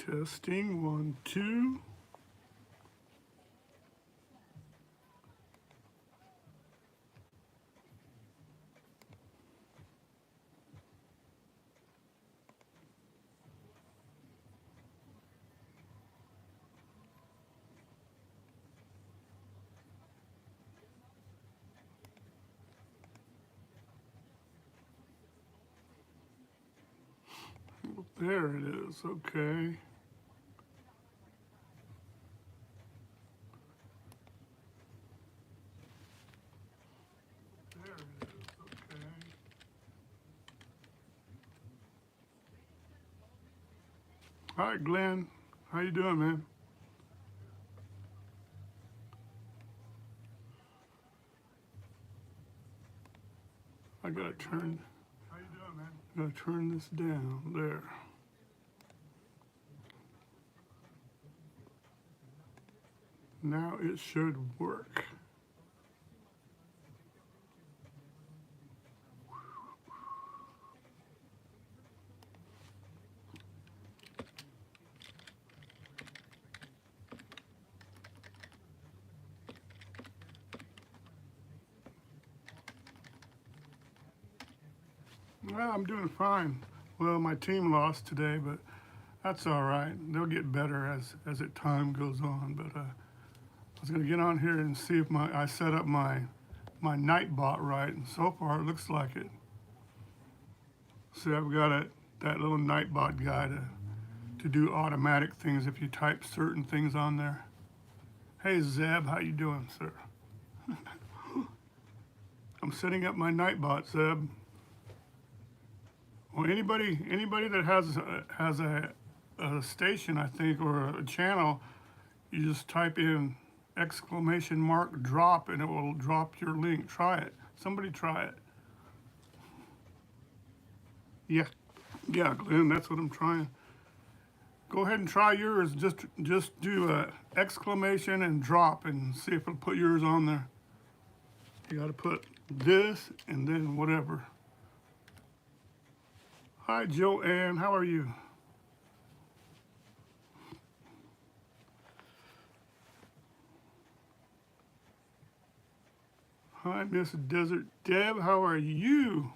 Testing 1, 2. There it is, okay. There it is, okay. Hi, Glenn. How you doing, man? I gotta turn. How you doing, man? I gotta turn this down there. Now it should work. Well, I'm doing fine. Well, my team lost today, but that's all right. They'll get better as it time goes on. But I was gonna get on here and see if I set up my Nightbot right, and so far it looks like it. See, I've got that little Nightbot guy to do automatic things if you type certain things on there. Hey Zeb, how you doing, sir? I'm setting up my Nightbot, Zeb. Well, anybody that has a station, I think, or a channel, you just type in !drop and it will drop your link. Try it. Somebody try it. Yeah, Glenn, that's what I'm trying. Go ahead and try yours. Just do a exclamation and drop and see if it'll put yours on there. You got to put this and then whatever. Hi, Joanne. How are you? Hi, Miss Desert Deb. How are you?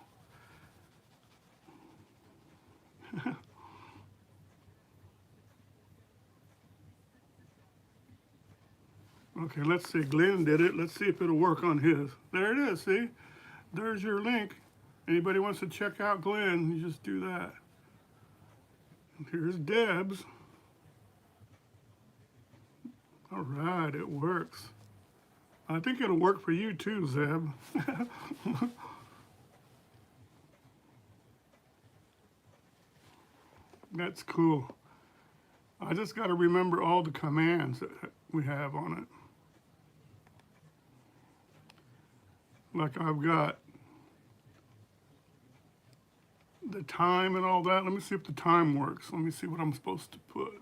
Okay, let's see. Glenn did it. Let's see if it'll work on his. There it is. See? There's your link. Anybody wants to check out Glenn, you just do that. And here's Deb's. All right, it works. I think it'll work for you too, Zeb. That's cool. I just got to remember all the commands that we have on it. Like I've got the time and all that. Let me see if the time works. Let me see what I'm supposed to put.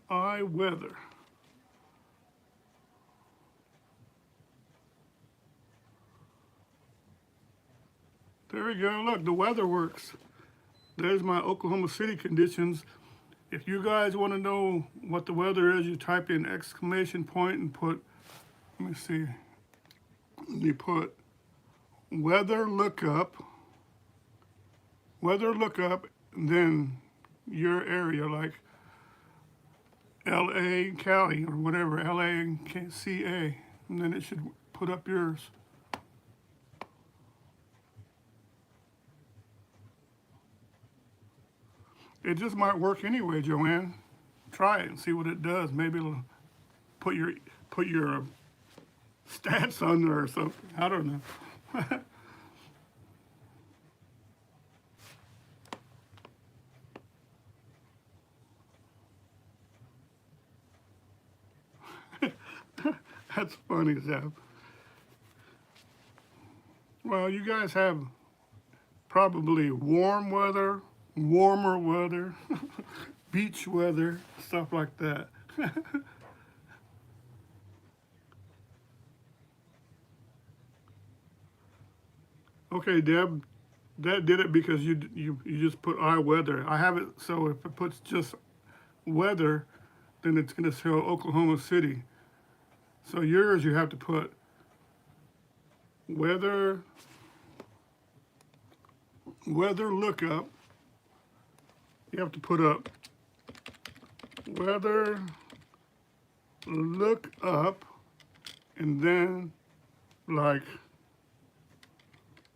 Weather. There we go. Look, the weather works. There's my Oklahoma City conditions. If you guys want to know what the weather is, you type in exclamation point and put, let me see, you put weather lookup, and then your area, like LA, Cali, or whatever, LA, CA, and then it should put up yours. It just might work anyway, Joanne. Try it and see what it does. Maybe it'll put your stats on there or something. I don't know. That's funny, Zeb. Well, you guys have probably warm weather, warmer weather, beach weather, stuff like that. Okay, Deb, that did it because you just put weather. I have it so if it puts just weather, then it's going to show Oklahoma City. So yours you have to put weather lookup. You have to put up weather lookup, and then like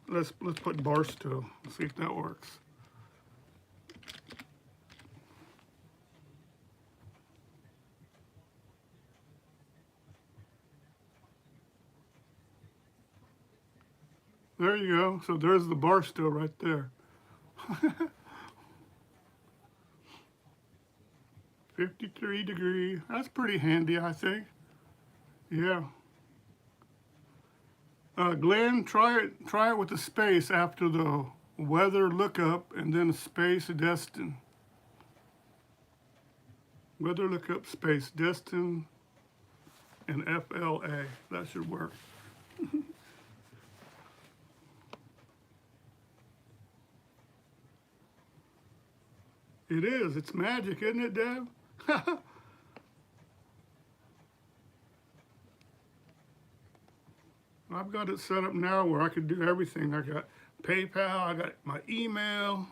let's put Barstow. See if that works. There you go. So there's the Barstow right there. 53 degree. That's pretty handy, I think. Yeah. Glenn, try it with the space after the weather lookup and then space Destin. Weather lookup space Destin and FLA. That should work. It is. It's magic, isn't it, Deb? I've got it set up now where I can do everything. I got PayPal, I got my email.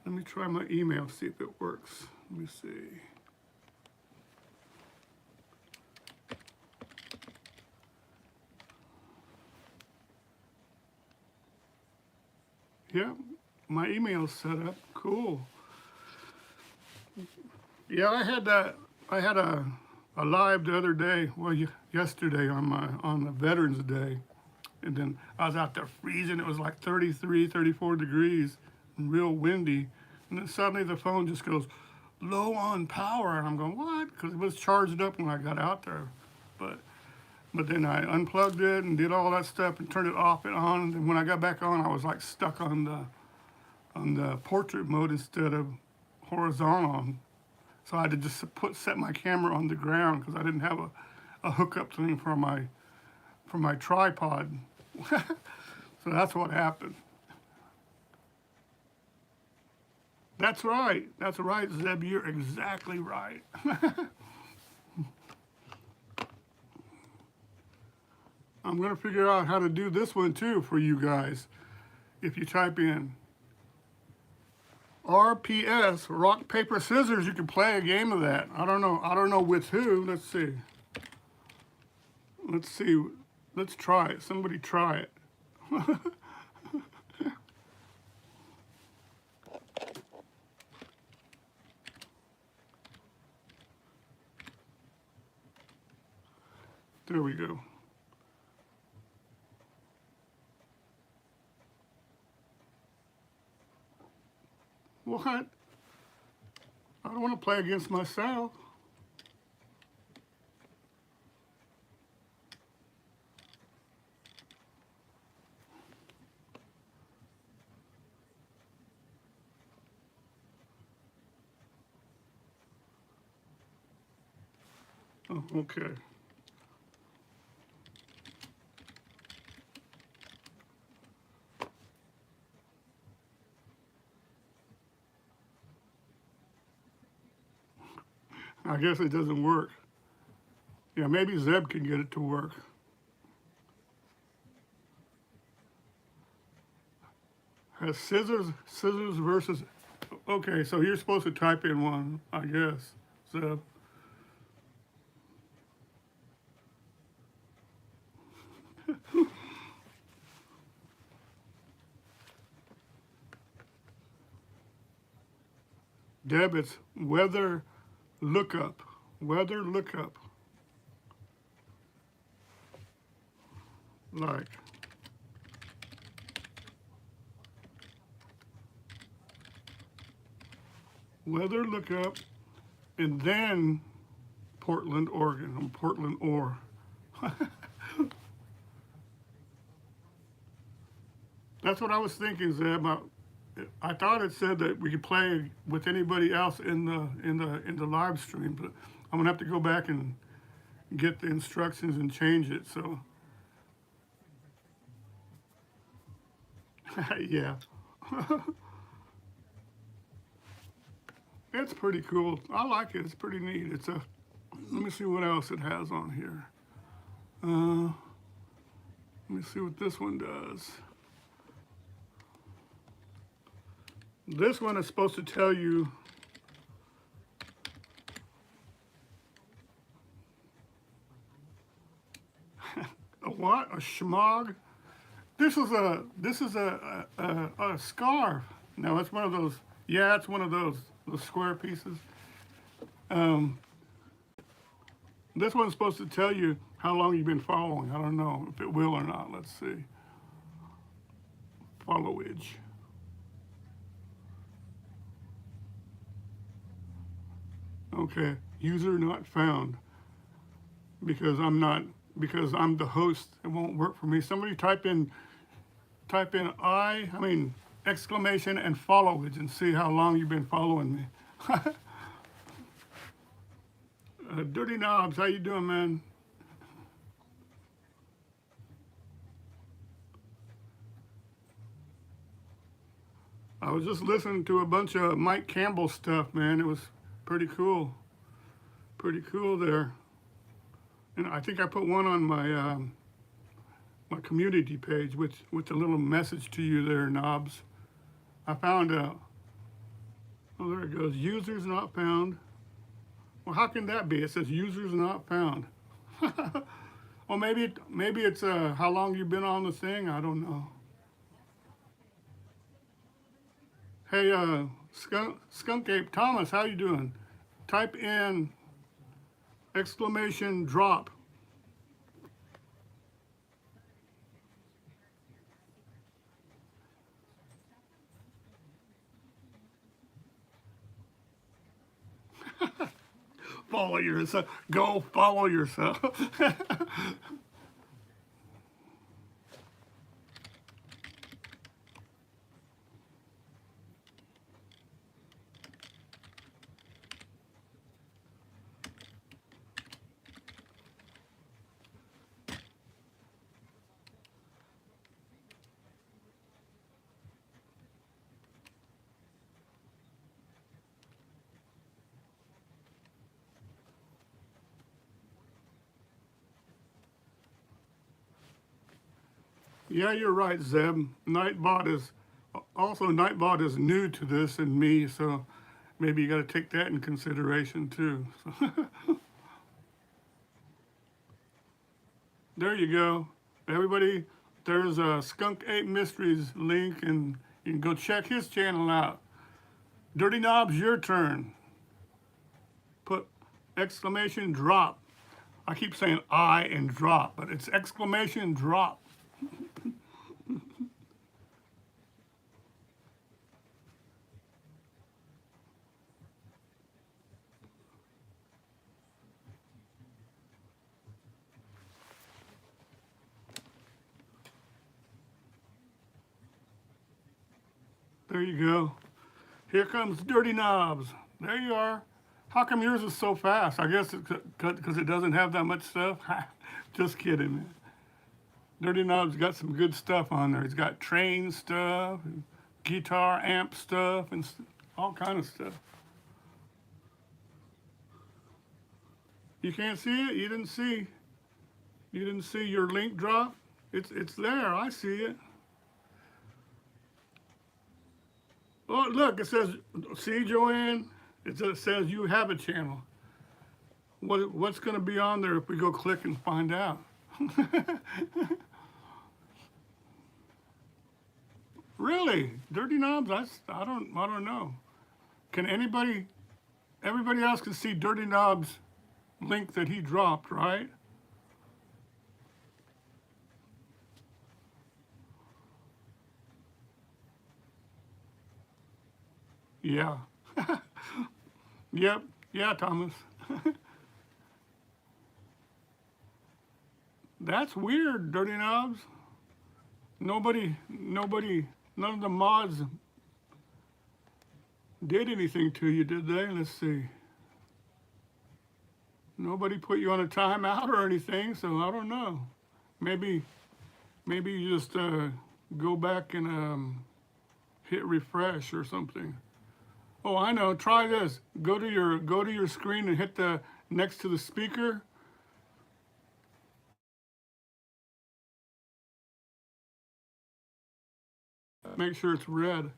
Let me try my email, see if it works. Let me see. Yeah, my email's set up. Cool. Yeah, I had a live the other day, well, yesterday on the Veterans Day, and then I was out there freezing. It was like 33, 34 degrees, and real windy, and then suddenly the phone just goes low on power, and I'm going, what? Because it was charged up when I got out there, but then I unplugged it and did all that stuff and turned it off and on, and then when I got back on, I was like stuck on the portrait mode instead of horizontal. So I had to just set my camera on the ground because I didn't have a hookup thing for my tripod. So that's what happened. That's right. That's right, Zeb. You're exactly right. I'm going to figure out how to do this one too for you guys. If you type in RPS, rock, paper, scissors, you can play a game of that. I don't know with who. Let's see. Let's try it. Somebody try it. There we go. What? I don't want to play against myself. Oh, okay. I guess it doesn't work. Yeah, maybe Zeb can get it to work. Has scissors versus, okay, so you're supposed to type in one, I guess, Zeb. Deb, it's weather lookup. Weather lookup. Like. Weather lookup, and then Portland, Oregon. Portland, or. That's what I was thinking, Zeb. I thought it said that we could play with anybody else in the live stream, but I'm gonna have to go back and get the instructions and change it. So, Yeah. It's pretty cool. I like it. It's pretty neat. It's a, let me see what else it has on here. Let me see what this one does. This one is supposed to tell you a what? A schmog? This is a scarf. No, it's one of those. Yeah, it's one of those square pieces. This one's supposed to tell you how long you've been following. I don't know if it will or not. Let's see. Followage. Okay, user not found. Because I'm the host. It won't work for me. Somebody type in exclamation and followage and see how long you've been following me. Dirty Knobs, how you doing, man? I was just listening to a bunch of Mike Campbell stuff, man. It was pretty cool. Pretty cool there. And I think I put one on my my community page with a little message to you there, Knobs. I found oh, there it goes. Users not found. Well, how can that be? It says users not found. Well, maybe it's how long you've been on the thing. I don't know. Hey, Skunk Ape Thomas, how you doing? Type in exclamation drop. Follow yourself. Go follow yourself. Yeah, you're right, Zeb. Nightbot is new to this and me, so maybe you got to take that in consideration too. So there you go, everybody. There's a Skunk Ape Mysteries link, and you can go check his channel out. Dirty Knobs, your turn. Put exclamation drop. I keep saying I and drop, but it's exclamation drop. There you go. Here comes Dirty Knobs. There you are. How come yours is so fast? I guess it's because it doesn't have that much stuff. Just kidding, man. Dirty Knobs got some good stuff on there. He's got train stuff, and guitar amp stuff, and all kind of stuff. You can't see it? You didn't see your link drop? It's there. I see it. Oh, look, it says, see, Joanne? It says you have a channel. What's going to be on there if we go click and find out? Really? Dirty Knobs? I don't know. Can everybody else can see Dirty Knobs' link that he dropped, right? Yeah. Yep. Yeah, Thomas. That's weird, Dirty Knobs. None of the mods did anything to you, did they? Let's see. Nobody put you on a timeout or anything, so I don't know. Maybe you just go back and hit refresh or something. Oh, I know. Try this. Go to your screen and hit the next to the speaker. Make sure it's red.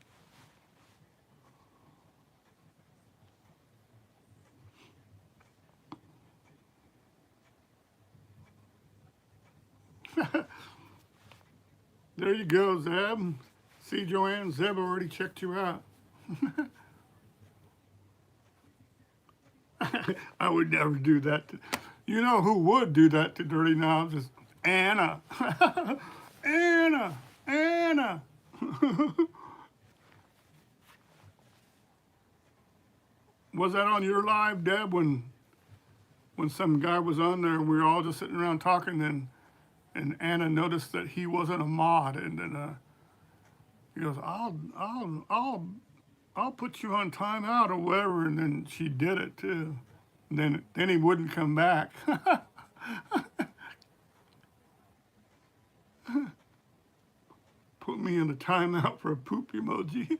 There you go, Zeb. See, Joanne, Zeb already checked you out. I would never do that. You know who would do that to Dirty Knobs is Anna. Anna, Anna. Was that on your live, Deb, when some guy was on there and we were all just sitting around talking, and Anna noticed that he wasn't a mod, and then he goes, I'll put you on timeout or whatever, and then she did it too. And then he wouldn't come back. Put me in a timeout for a poop emoji.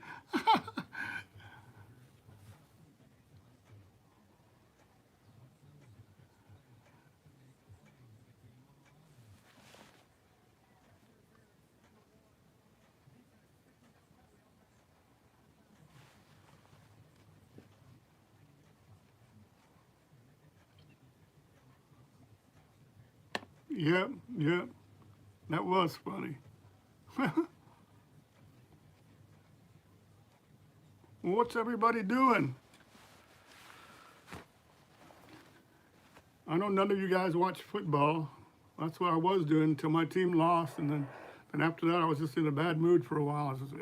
Yep, yep. That was funny. What's everybody doing? I know none of you guys watch football. That's what I was doing until my team lost, and then after that I was just in a bad mood for a while. I was just,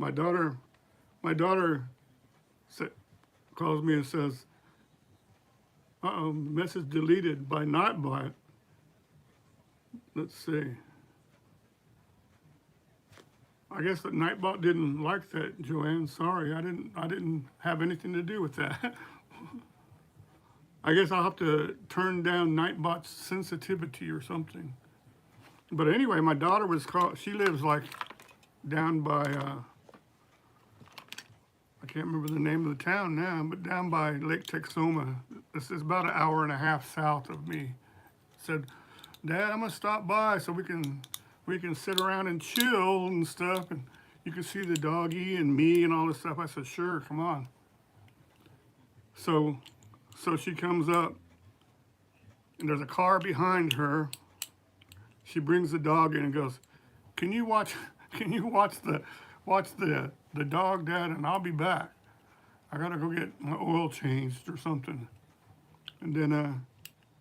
My daughter calls me and says, uh-oh, message deleted by Nightbot. Let's see. I guess that Nightbot didn't like that, Joanne. Sorry, I didn't have anything to do with that. I guess I'll have to turn down Nightbot's sensitivity or something. But anyway, my daughter was called, she lives like down by, I can't remember the name of the town now, but down by Lake Texoma. This is about an hour and a half south of me. Said, Dad, I'm gonna stop by so we can sit around and chill and stuff, and you can see the doggy and me and all this stuff. I said, sure, come on. So she comes up, and there's a car behind her. She brings the dog in and goes, can you watch the dog, Dad, and I'll be back. I gotta go get my oil changed or something. And then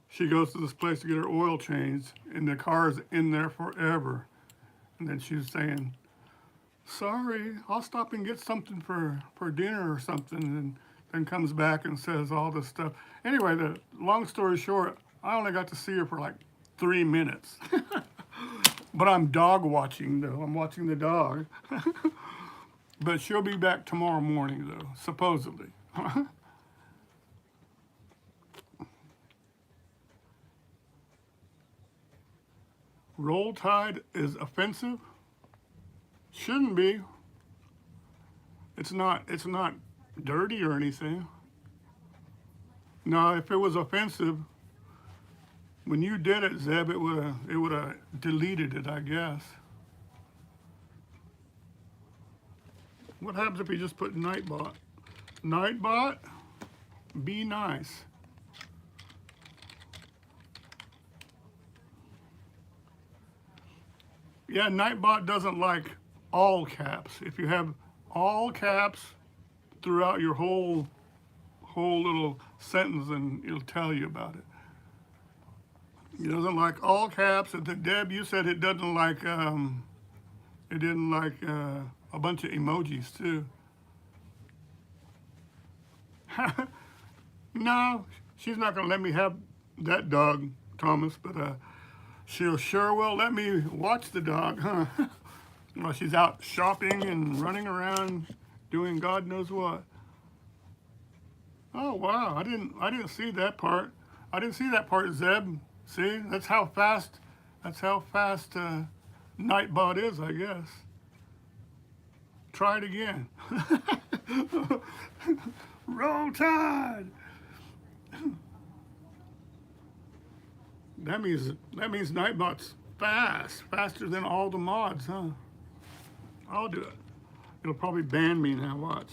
she goes to this place to get her oil changed, and the car's in there forever. And then she's saying, sorry, I'll stop and get something for dinner or something, and then comes back and says all this stuff. Anyway, the long story short, I only got to see her for like 3 minutes. But I'm dog watching, though. I'm watching the dog. But she'll be back tomorrow morning, though, supposedly. Roll Tide is offensive? Shouldn't be. It's not dirty or anything. No, if it was offensive, when you did it, Zeb, it would have deleted it, I guess. What happens if you just put Nightbot? Nightbot, be nice. Yeah, Nightbot doesn't like all caps. If you have all caps throughout your whole little sentence, then it'll tell you about it. It doesn't like all caps. And Deb, you said it doesn't like it didn't like a bunch of emojis too. No, she's not gonna let me have that dog, Thomas, but she'll sure will let me watch the dog, huh? Well, she's out shopping and running around doing God knows what. Oh wow, I didn't see that part. I didn't see that part, Zeb. See, that's how fast Nightbot is, I guess. Try it again. Roll Tide. That means Nightbot's faster than all the mods, huh? I'll do it. It'll probably ban me now, watch.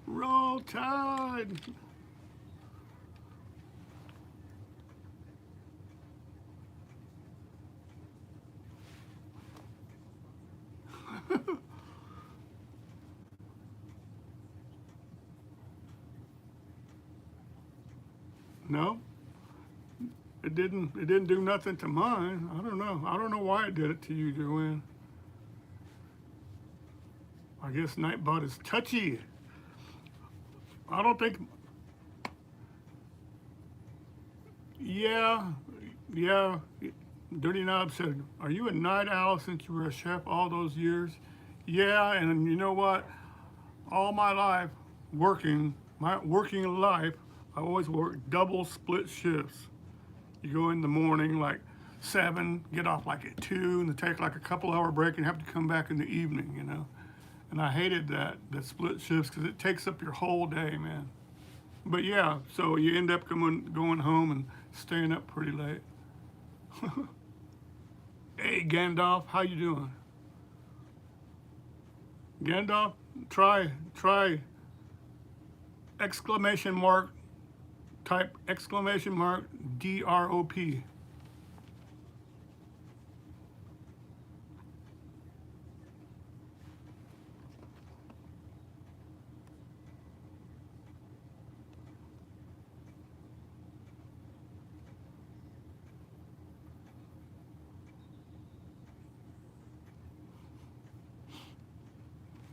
Roll Tide. No, it didn't do nothing to mine. I don't know why it did it to you, Joanne. I guess Nightbot is touchy. I don't think. Yeah. Dirty Knob said, "Are you a night owl since you were a chef all those years?" Yeah, and you know what? All my life, my working life, I always worked double split shifts. You go in the morning like 7, get off like at 2, and then take like a couple-hour break and have to come back in the evening, you know. And I hated that split shifts because it takes up your whole day, man. But yeah, so you end up going home and staying up pretty late. Hey Gandalf, how you doing? Gandalf, try exclamation mark, type exclamation mark DROP.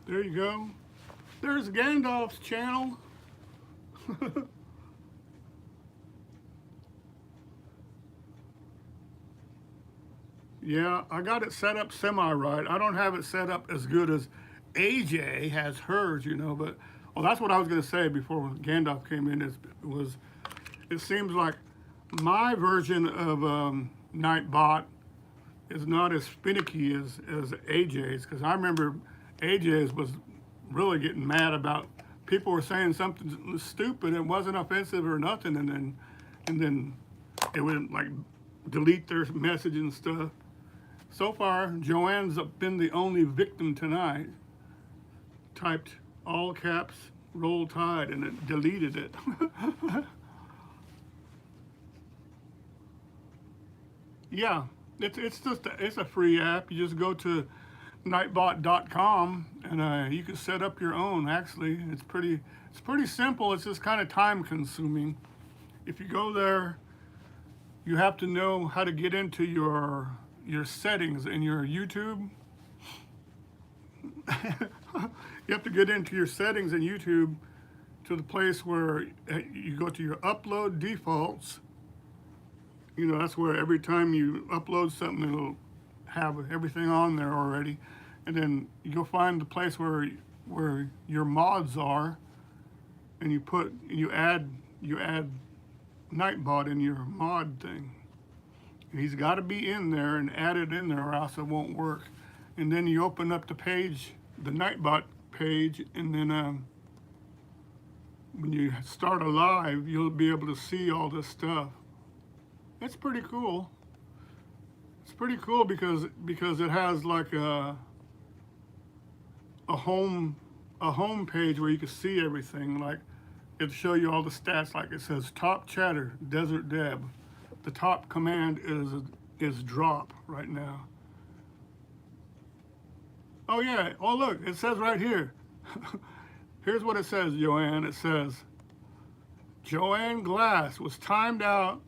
There you go. There's Gandalf's channel. Yeah, I got it set up semi-right. I don't have it set up as good as AJ has hers, you know, but, well, that's what I was going to say before Gandalf came in, it seems like my version of Nightbot is not as finicky as AJ's, because I remember AJ's was really getting mad about people were saying something stupid and wasn't offensive or nothing, and then it would like delete their message and stuff. So far, Joanne's been the only victim tonight. Typed all caps Roll Tide and it deleted it. Yeah, it's a free app. You just go to nightbot.com and you can set up your own. Actually, it's pretty simple. It's just kind of time consuming. If you go there, you have to know how to get into your settings in your YouTube. You have to get into your settings in YouTube to the place where you go to your upload defaults. You know, that's where every time you upload something, it'll have everything on there already. And then you go find the place where your mods are, and you add Nightbot in your mod thing. And he's got to be in there and add it in there, or else it won't work. And then you open up the page, the Nightbot page, and then when you start a live, you'll be able to see all this stuff. It's pretty cool. It's pretty cool because it has like a home page where you can see everything. Like it'll show you all the stats. Like it says top chatter, Desert Deb. The top command is drop right now. Oh yeah. Oh look, it says right here. Here's what it says, Joanne. It says Joanne Glass was timed out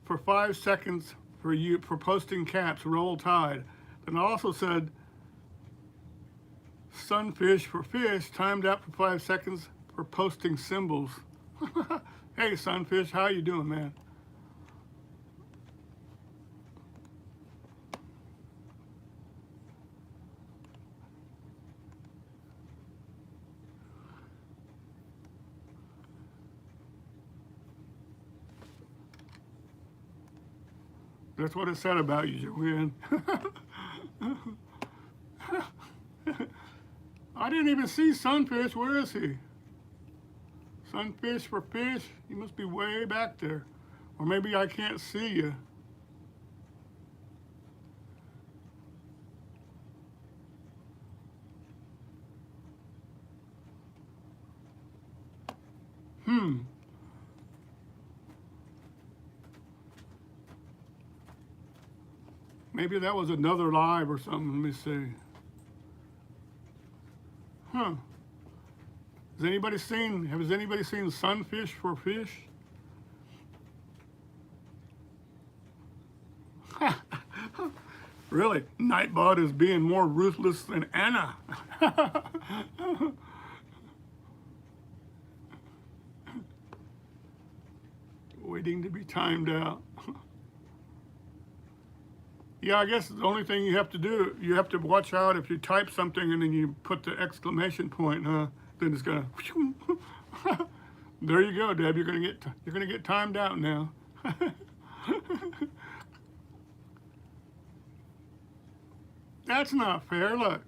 for 5 seconds for posting caps Roll Tide. And it also said Sunfish for fish, timed out for 5 seconds for posting symbols. Hey, Sunfish, how you doing, man? That's what it said about you, Joanne. I didn't even see Sunfish. Where is he? Sunfish for fish? You must be way back there. Or maybe I can't see you. Maybe that was another live or something. Let me see. Huh. Has anybody seen Sunfish for fish? Really? Nightbot is being more ruthless than Anna. Waiting to be timed out. Yeah, I guess the only thing you have to do, you have to watch out if you type something and then you put the exclamation point, then it's gonna. There you go, Deb. You're gonna get timed out now. That's not fair. Look.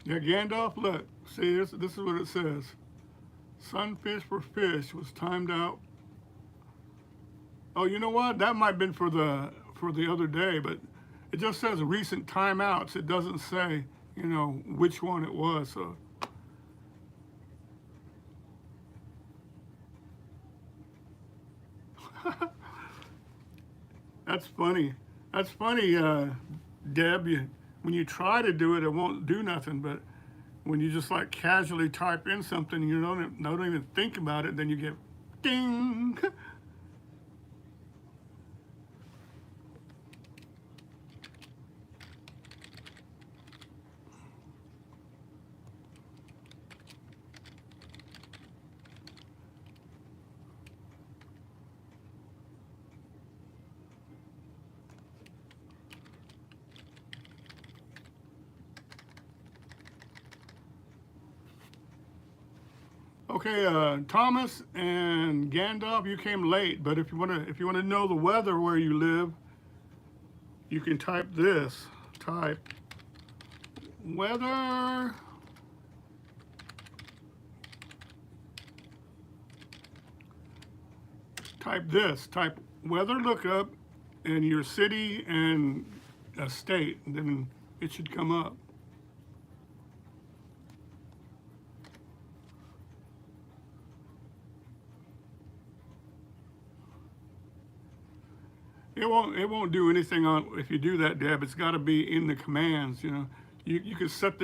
Yeah, Gandalf, look, see, this is what it says. Sunfish for fish was timed out. Oh, you know what? That might have been for the other day, but it just says recent timeouts. It doesn't say, you know, which one it was. So that's funny. That's funny, Deb. When you try to do it, it won't do nothing. But when you just like casually type in something, you don't even think about it, then you get ding. Okay, Thomas and Gandalf, you came late, but if you wanna know the weather where you live, you can type this. Type weather. Type this. Type weather lookup in your city and a state, and then it should come up. It won't do anything on if you do that, Deb. It's got to be in the commands. You know, you can set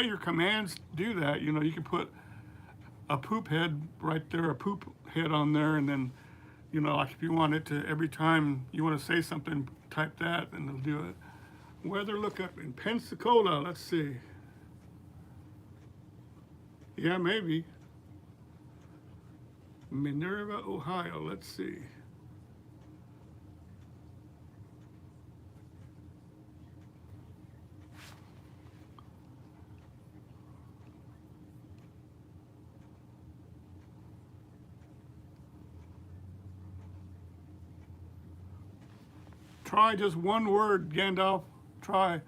your commands to do that. You know, you can put a poop head right there, a poop head on there, and then, you know, like if you want it to every time you want to say something, type that, and it'll do it. Weather lookup in Pensacola. Let's see. Yeah, maybe. Minerva, Ohio. Let's see. Try just one word, Gandalf. Try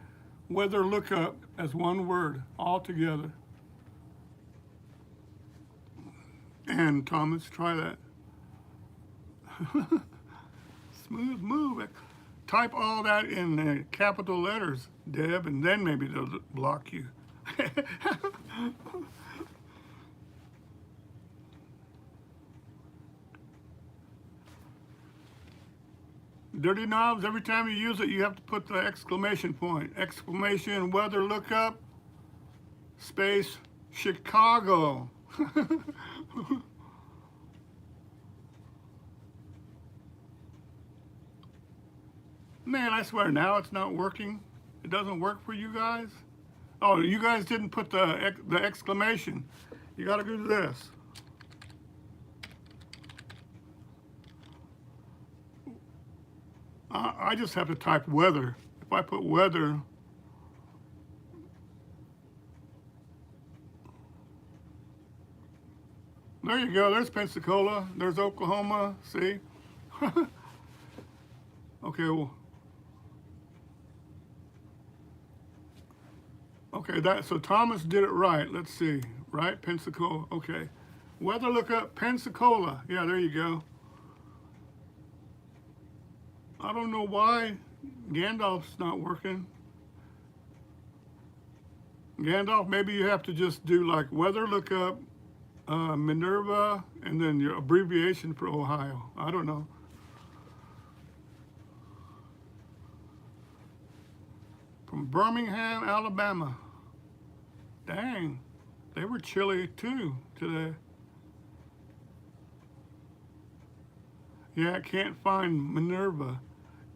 weather lookup as one word all together. And Thomas, try that. Smooth move. Type all that in capital letters, Deb, and then maybe they'll block you. Dirty Knobs, every time you use it, you have to put the exclamation point. Exclamation weather lookup, space, Chicago. Man, I swear now it's not working. It doesn't work for you guys. Oh, you guys didn't put the exclamation. You gotta do this. I just have to type weather. If I put weather, there you go. There's Pensacola. There's Oklahoma. See? Okay. Well. Okay. So Thomas did it right. Let's see. Right, Pensacola. Okay. Weather lookup Pensacola. Yeah, there you go. I don't know why Gandalf's not working. Gandalf, maybe you have to just do like weather lookup, Minerva, and then your abbreviation for Ohio. I don't know. From Birmingham, Alabama. Dang, they were chilly too today. Yeah, I can't find Minerva.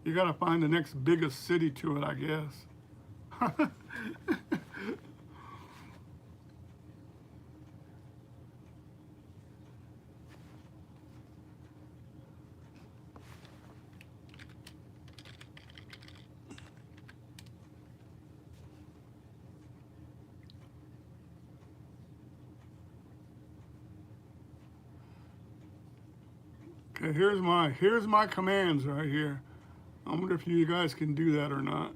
You gotta find the next biggest city to it, I guess. Okay, here's my commands right here. I wonder if you guys can do that or not.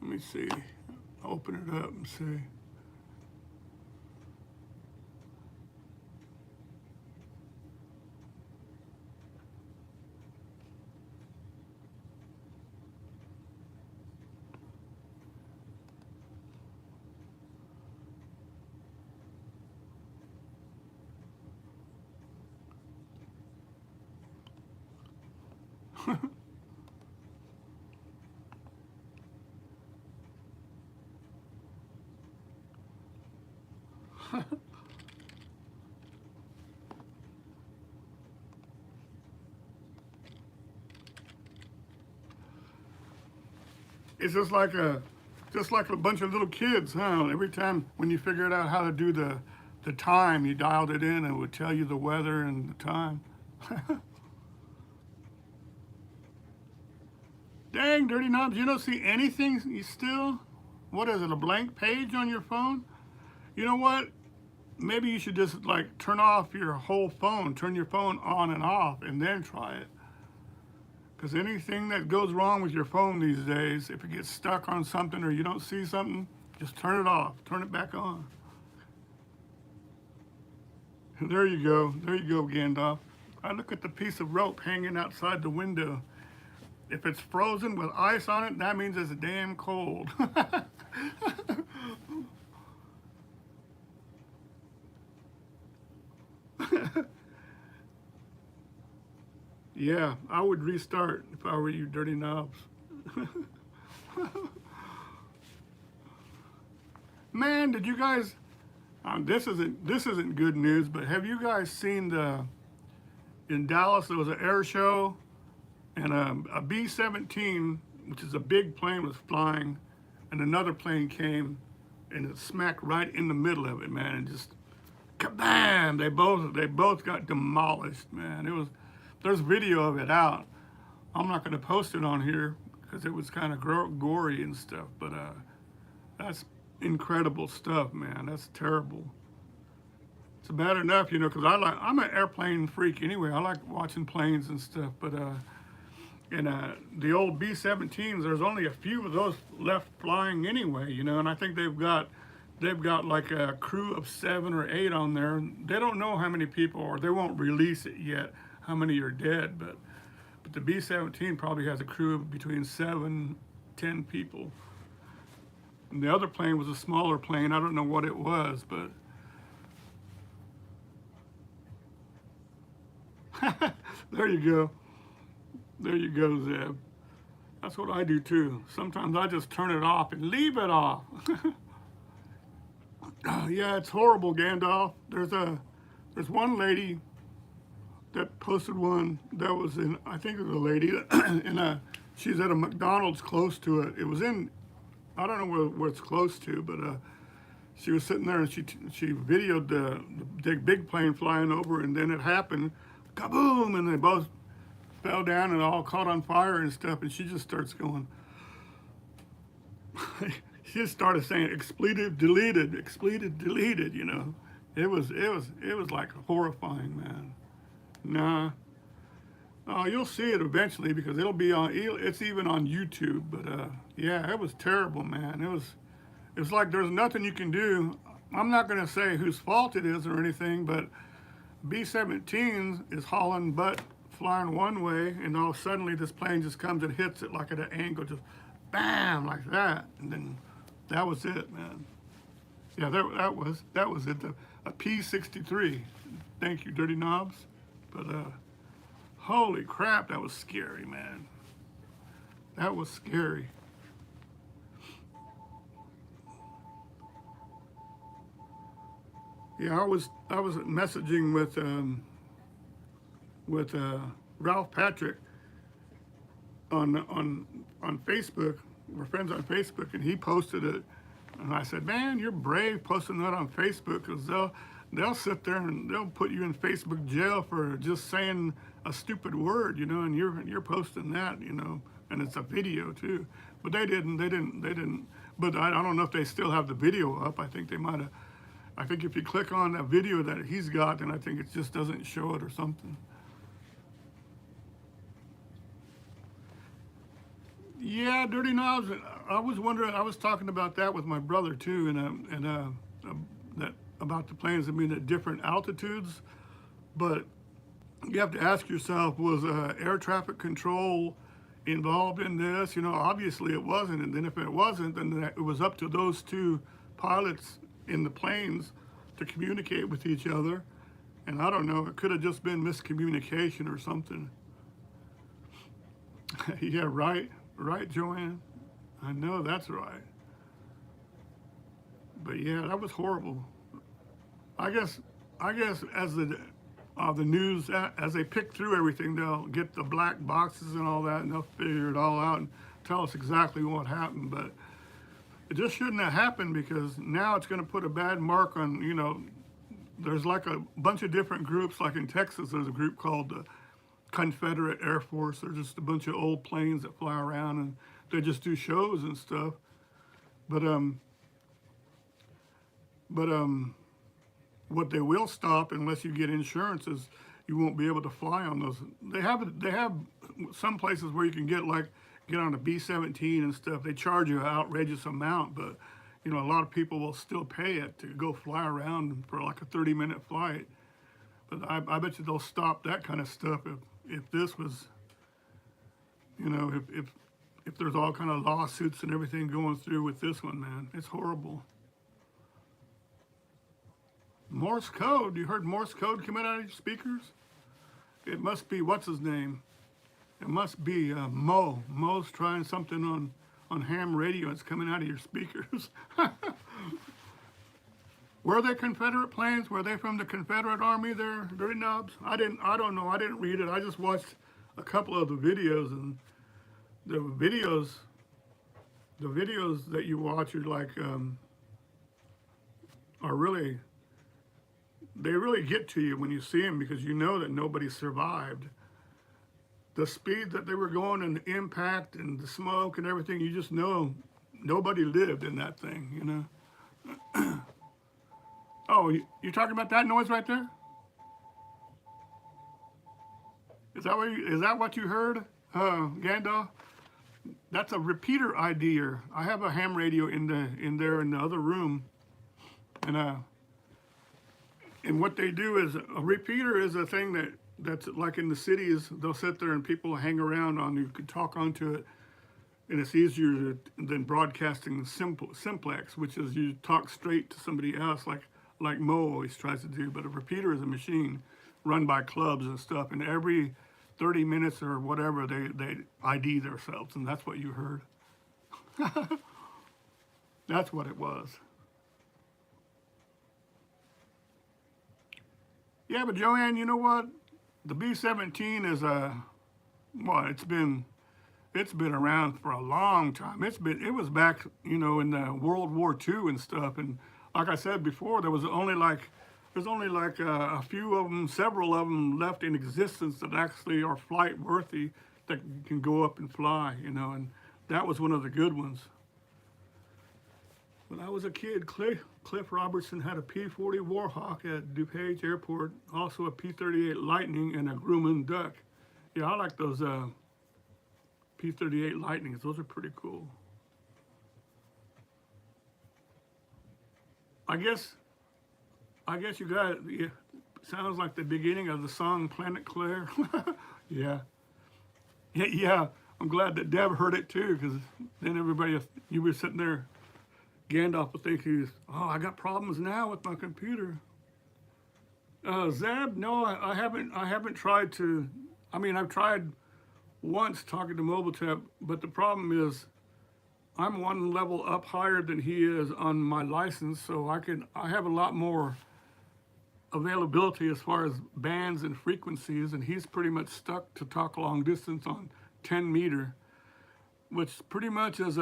Let me see. Open it up and see. It's just like a bunch of little kids, huh? Every time when you figured out how to do the time, you dialed it in and it would tell you the weather and the time. Dang, Dirty Knobs, you don't see anything you still? What is it, a blank page on your phone? You know what? Maybe you should just like turn off your whole phone, turn your phone on and off, and then try it. Because anything that goes wrong with your phone these days, if it gets stuck on something or you don't see something, just turn it off, turn it back on. There you go, Gandalf. I look at the piece of rope hanging outside the window. If it's frozen with ice on it, that means it's damn cold. Yeah, I would restart if I were you, Dirty Knobs. Man, did you guys? This isn't good news, but have you guys seen in Dallas there was an air show, and a B-17, which is a big plane, was flying, and another plane came, and it smacked right in the middle of it, man, and just kabam! They both got demolished, man. There's video of it out. I'm not going to post it on here because it was kind of gory and stuff, but that's incredible stuff, man. That's terrible. It's bad enough, you know, because I'm an airplane freak anyway. I like watching planes and stuff, but the old B-17s, there's only a few of those left flying anyway, you know, and I think they've got like a crew of 7 or 8 on there. They don't know how many people, or they won't release it yet, how many are dead, but the B-17 probably has a crew of between 7, 10 people. And the other plane was a smaller plane. I don't know what it was, but there you go. There you go, Zeb. That's what I do too. Sometimes I just turn it off and leave it off. Yeah, it's horrible, Gandalf. There's one lady that posted one that was in, I think it was a lady, and she's at a McDonald's close to it. It was in, I don't know where it's close to, but she was sitting there and she videoed the big plane flying over, and then it happened, kaboom, and they both fell down and all caught on fire and stuff, and she just starts going, she just started saying expletive deleted, you know. It was like horrifying, man. Nah. Oh, you'll see it eventually because it'll be on, it's even on YouTube, but yeah, it was terrible, man. It was like there's nothing you can do. I'm not gonna say whose fault it is or anything, but B-17s is hauling butt, flying one way, and all suddenly this plane just comes and hits it like at an angle, just bam, like that, and then that was it, man. Yeah, that was it. A P-63. Thank you, Dirty Knobs. But holy crap, that was scary, man. That was scary. Yeah, I was messaging with Ralph Patrick on Facebook. We're friends on Facebook, and he posted it. And I said, man, you're brave posting that on Facebook, because they'll sit there and they'll put you in Facebook jail for just saying a stupid word, you know, and you're posting that, you know, and it's a video too. But they didn't. But I don't know if they still have the video up. I think they might have. I think if you click on that video that he's got, then I think it just doesn't show it or something. Yeah, Dirty Knobs. I was wondering. I was talking about that with my brother too, and that about the planes. I mean, at different altitudes, but you have to ask yourself: was air traffic control involved in this? You know, obviously it wasn't. And then if it wasn't, then it was up to those two pilots in the planes to communicate with each other. And I don't know. It could have just been miscommunication or something. Yeah, right. Right, Joanne? I know that's right. But yeah, that was horrible. I guess as the news, as they pick through everything, they'll get the black boxes and all that, and they'll figure it all out and tell us exactly what happened. But it just shouldn't have happened, because now it's going to put a bad mark on, you know, there's like a bunch of different groups. Like in Texas, there's a group called the Confederate Air Force. They're just a bunch of old planes that fly around, and they just do shows and stuff. But what they will stop, unless you get insurance, is you won't be able to fly on those. They have some places where you can get on a B-17 and stuff. They charge you an outrageous amount, but you know, a lot of people will still pay it to go fly around for like a 30-minute flight. But I bet you they'll stop that kind of stuff if this was, you know, if there's all kind of lawsuits and everything going through with this one, man. It's horrible. Morse code. You heard Morse code coming out of your speakers? It must be, what's his name? It must be Mo. Mo's trying something on ham radio. It's coming out of your speakers. Were they Confederate planes? Were they from the Confederate Army there, Dirty Knobs? I don't know. I didn't read it. I just watched a couple of the videos, and the videos that you watch are like, are really, they really get to you when you see them, because you know that nobody survived. The speed that they were going and the impact and the smoke and everything, you just know nobody lived in that thing, you know? Oh, you're talking about that noise right there? Is that what you heard, Gandalf? That's a repeater ID'er. I have a ham radio in there in the other room, and what they do is, a repeater is a thing that's like in the cities. They'll sit there and people hang around on. You could talk onto it, and it's easier than broadcasting simplex, which is you talk straight to somebody else, like Mo always tries to do. But a repeater is a machine run by clubs and stuff, and every 30 minutes or whatever, they ID themselves, and that's what you heard. That's what it was. Yeah, but Joanne, you know what? The B-17 is well, it's been around for a long time. It was back, you know, in the World War II and stuff. And like I said before, there's only like a few of them, several of them left in existence that actually are flight worthy, that can go up and fly, you know. And that was one of the good ones. When I was a kid, Cliff Robertson had a P-40 Warhawk at DuPage Airport, also a P-38 Lightning and a Grumman Duck. Yeah, I like those P-38 Lightnings. Those are pretty cool. I guess you got it. Yeah, sounds like the beginning of the song Planet Claire. Yeah. Yeah, I'm glad that Deb heard it too, because then everybody, you were sitting there, Gandalf would think he's, oh, I got problems now with my computer. Zeb, no, I haven't tried to. I mean, I've tried once talking to Mobiletech, but the problem is I'm one level up higher than he is on my license, so I have a lot more availability as far as bands and frequencies, and he's pretty much stuck to talk long distance on 10 meter, which pretty much is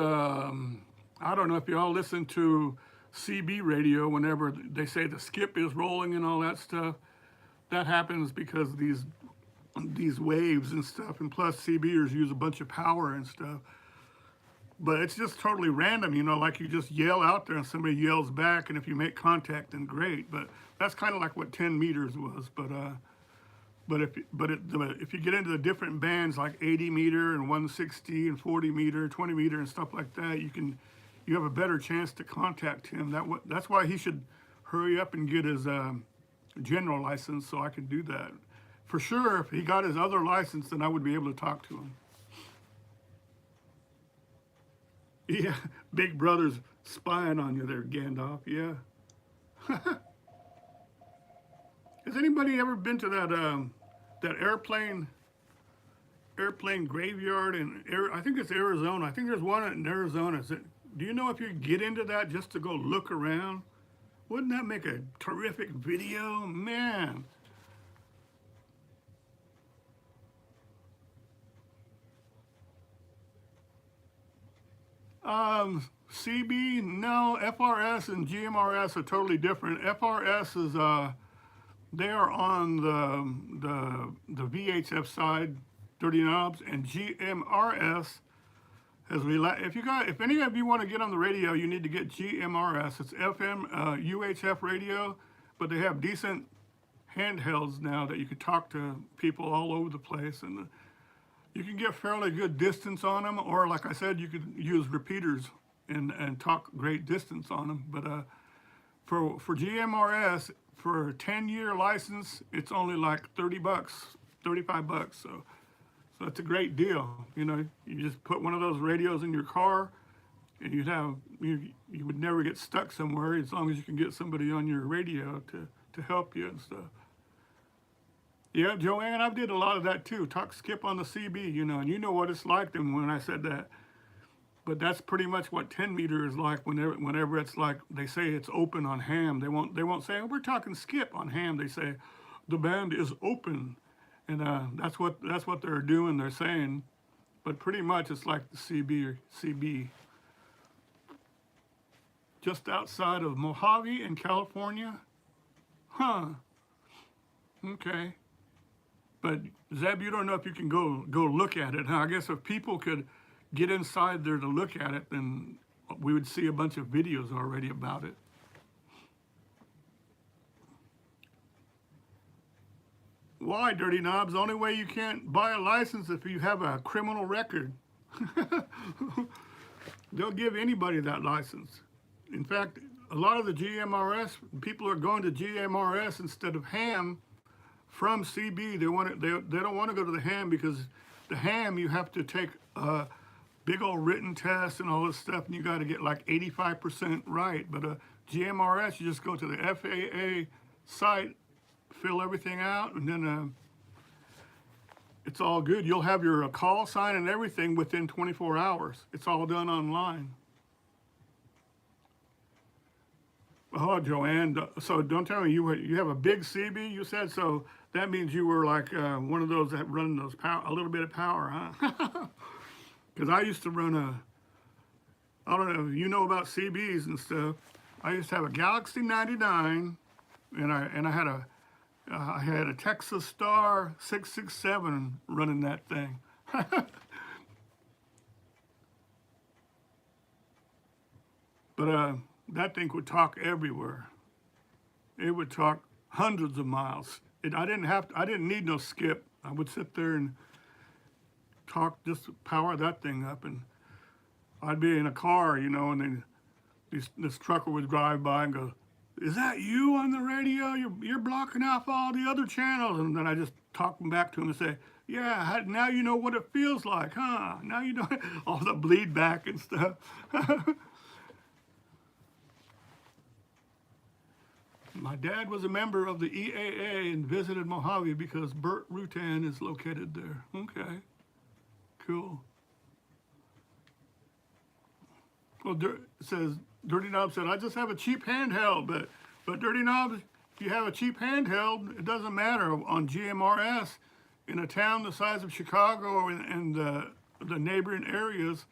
I don't know if you all listen to CB radio whenever they say the skip is rolling and all that stuff. That happens because these waves and stuff, and plus CBers use a bunch of power and stuff. But it's just totally random, you know, like you just yell out there and somebody yells back, and if you make contact, then great. But that's kind of like what 10 meters was. But if you get into the different bands like 80 meter and 160 and 40 meter, 20 meter and stuff like that, you have a better chance to contact him. That's why he should hurry up and get his general license, so I can do that. For sure, if he got his other license, then I would be able to talk to him. Yeah, Big Brother's spying on you there, Gandalf, yeah. Has anybody ever been to that airplane graveyard I think it's Arizona. I think there's one in Arizona. Do you know if you get into that just to go look around? Wouldn't that make a terrific video? Man. CB, no, FRS and GMRS are totally different. FRS is, they are on the VHF side, Dirty Knobs, and GMRS if any of you want to get on the radio, you need to get GMRS. It's FM, UHF radio, but they have decent handhelds now that you can talk to people all over the place, and you can get fairly good distance on them, or like I said, you could use repeaters and talk great distance on them. But for GMRS, for a 10-year license, it's only like 30 bucks, 35 bucks. So it's a great deal. You know, you just put one of those radios in your car, and you would never get stuck somewhere as long as you can get somebody on your radio to help you and stuff. Yeah, Joanne, I did a lot of that too. Talk skip on the CB, you know, and you know what it's like when I said that. But that's pretty much what 10 meter is like whenever it's like they say it's open on ham. They won't say, oh, we're talking skip on ham. They say the band is open. And that's what they're doing, they're saying. But pretty much it's like the CB. Just outside of Mojave in California? Huh. Okay. But Zeb, you don't know if you can go look at it, huh? I guess if people could get inside there to look at it, then we would see a bunch of videos already about it. Why, Dirty Knobs? The only way you can't buy a license if you have a criminal record. They'll give anybody that license. In fact, a lot of the GMRS, people are going to GMRS instead of ham from CB. They don't want to go to the ham because the ham, you have to take a big old written test and all this stuff, and you got to get like 85% right. But GMRS, you just go to the FAA site, fill everything out, and then it's all good. You'll have your call sign and everything within 24 hours. It's all done online. Oh, Joanne, so don't tell me you have a big CB, you said, so that means you were like one of those that run those a little bit of power, huh? Because I used to run I don't know if you know about CBs and stuff. I used to have a Galaxy 99, and I had a Texas Star 667 running that thing. But that thing would talk everywhere. It would talk hundreds of miles. I didn't need no skip. I would sit there and talk, just power that thing up, and I'd be in a car, you know, and then this trucker would drive by and go, "Is that you on the radio? You're blocking off all the other channels." And then I just talk back to him and say, "Yeah, now you know what it feels like, huh? Now you know," all the bleed back and stuff. My dad was a member of the EAA and visited Mojave because Burt Rutan is located there. Okay, cool. Well, it says, Dirty Knob said, "I just have a cheap handheld, but Dirty Knob, if you have a cheap handheld, it doesn't matter. On GMRS, in a town the size of Chicago and the neighboring areas,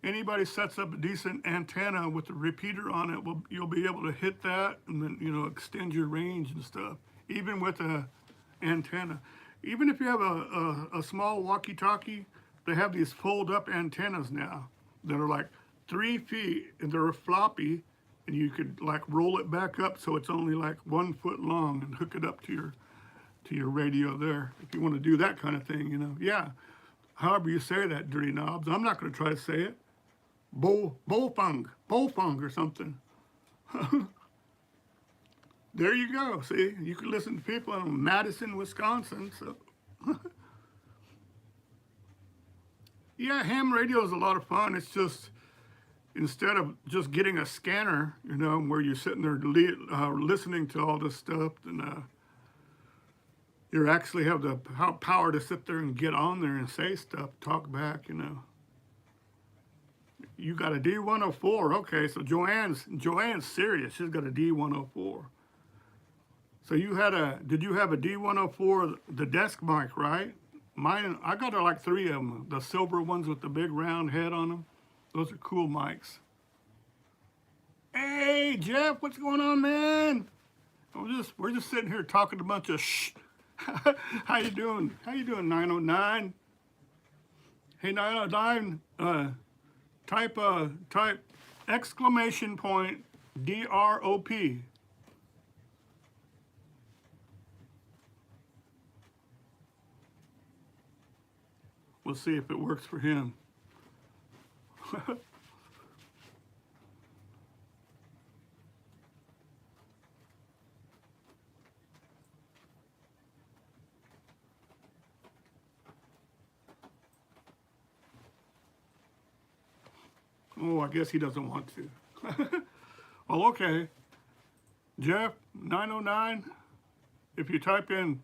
anybody sets up a decent antenna with a repeater on it, you'll be able to hit that and then, you know, extend your range and stuff, even with a antenna. Even if you have a small walkie-talkie, they have these fold-up antennas now that are like 3 feet, and they're floppy, and you could like roll it back up so it's only like 1 foot long and hook it up to your radio there. If you want to do that kind of thing, you know. Yeah, however you say that, Dirty Knobs. I'm not going to try to say it. Bofung or something. There you go. See, you can listen to people in Madison, Wisconsin. So, yeah, ham radio is a lot of fun. It's just, instead of just getting a scanner, you know, where you're sitting there listening to all this stuff, and you actually have the power to sit there and get on there and say stuff, talk back, you know. You got a D104, okay, so Joanne's serious. She's got a D104. So did you have a D104, the desk mic, right? Mine, I got like 3 of them, the silver ones with the big round head on them. Those are cool mics. Hey, Jeff, what's going on, man? We're just sitting here talking a bunch of shh. How you doing? How you doing, 909? Hey, 909, type exclamation point DROP. We'll see if it works for him. Oh, I guess he doesn't want to. Well, okay. Jeff, 909, if you type in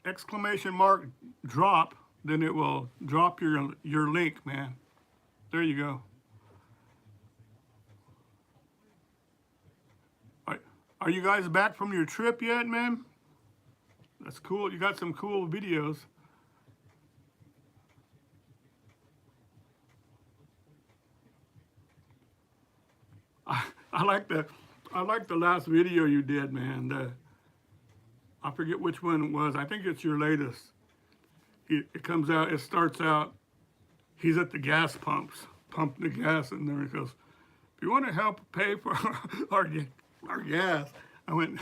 exclamation mark drop, then it will drop your link, man. There you go. Are you guys back from your trip yet, man? That's cool. You got some cool videos. I like the last video you did, man. I forget which one it was. I think it's your latest. It starts out, he's at the gas pumps, pumping the gas in there. He goes, "If you want to help pay for our gas," I went,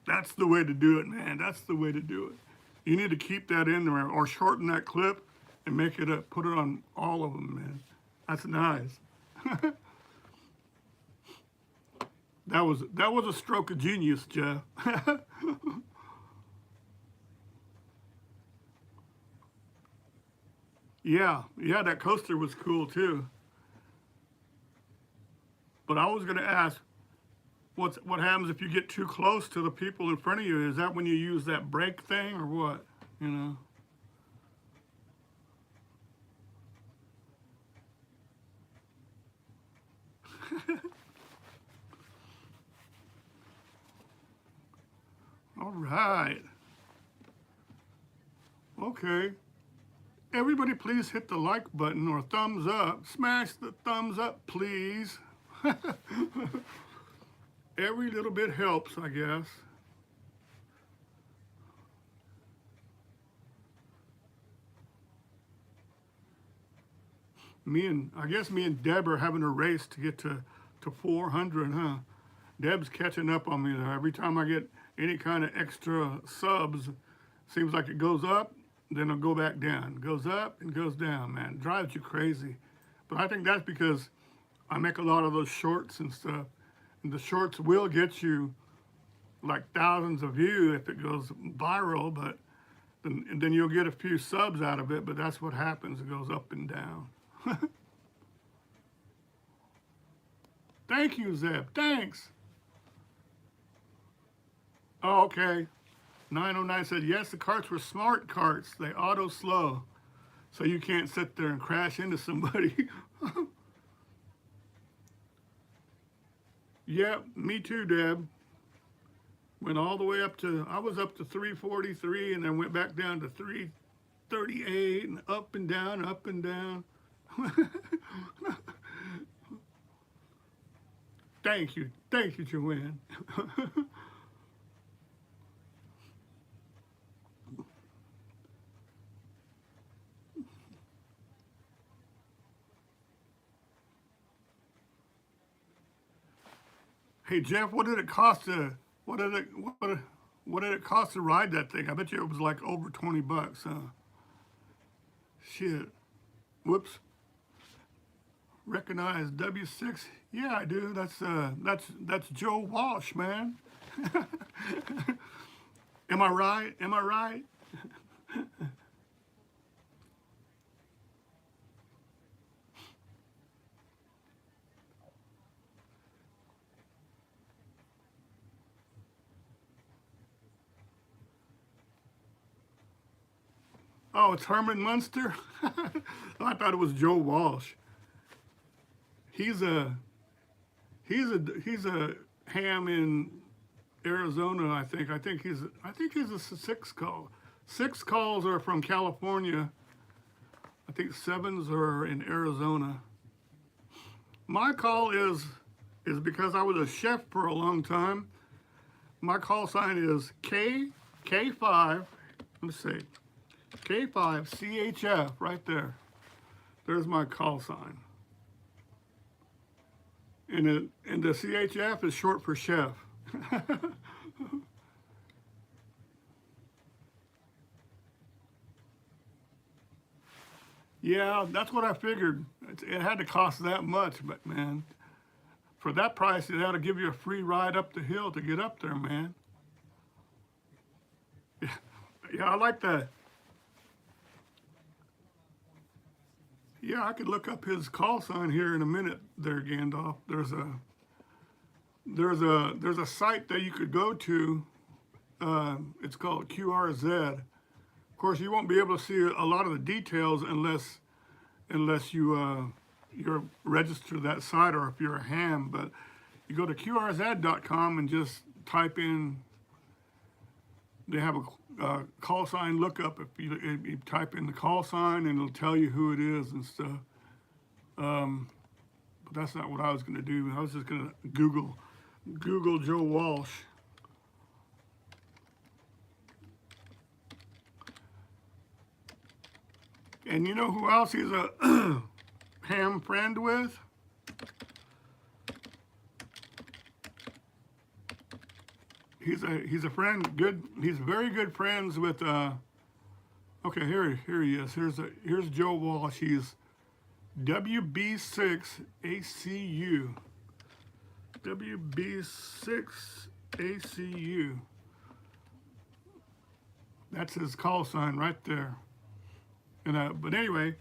"That's the way to do it, man. That's the way to do it. You need to keep that in there, or shorten that clip and make it put it on all of them, man. That's nice." That was a stroke of genius, Jeff. Yeah, that coaster was cool too. But I was going to ask, what happens if you get too close to the people in front of you? Is that when you use that brake thing or what? you know. All right. Okay. Everybody please hit the like button or thumbs up. Smash the thumbs up, please. Every little bit helps, I guess. I guess me and Deb are having a race to get to 400, huh? Deb's catching up on me there. Every time I get any kind of extra subs, seems like it goes up, then it'll go back down. Goes up and goes down, man. It drives you crazy. But I think that's because I make a lot of those shorts and stuff. And the shorts will get you like thousands of views if it goes viral, but then you'll get a few subs out of it, but that's what happens. It goes up and down. Thank you, Zeb. Thanks. Oh, okay. 909 said, yes, the carts were smart carts. They auto slow. So you can't sit there and crash into somebody. Yep, me too, Deb. Went all the way up to, I was up to 343 and then went back down to 338 and up and down, up and down. Thank you, Joanne. Hey Jeff, what did it cost to ride that thing? I bet you it was like over 20 bucks, huh? Shit. Whoops. Recognize W6? Yeah, I do. That's Joe Walsh, man. Am I right? Am I right? Oh, it's Herman Munster? I thought it was Joe Walsh. He's a ham in Arizona, I think. I think he's a 6 call. 6 calls are from California. I think 7s are in Arizona. My call is because I was a chef for a long time. My call sign is K5. Let's see. K5 CHF right there. There's my call sign. And the CHF is short for chef. Yeah, that's what I figured. It had to cost that much, but man, for that price, it had to give you a free ride up the hill to get up there, man. Yeah, I like that. Yeah, I could look up his call sign here in a minute there, Gandalf. There's a site that you could go to. It's called QRZ. Of course, you won't be able to see a lot of the details unless you're registered to that site or if you're a ham. But you go to QRZ.com and just type in. They have a call sign lookup. If you type in the call sign, and it'll tell you who it is and stuff. But that's not what I was going to do. I was just going to Google Joe Walsh. And you know who else he's a ham friend with? He's a friend. Good. He's very good friends with. Okay, here he is. Here's Joe Walsh. He's WB6ACU. WB6ACU. That's his call sign right there. And but anyway,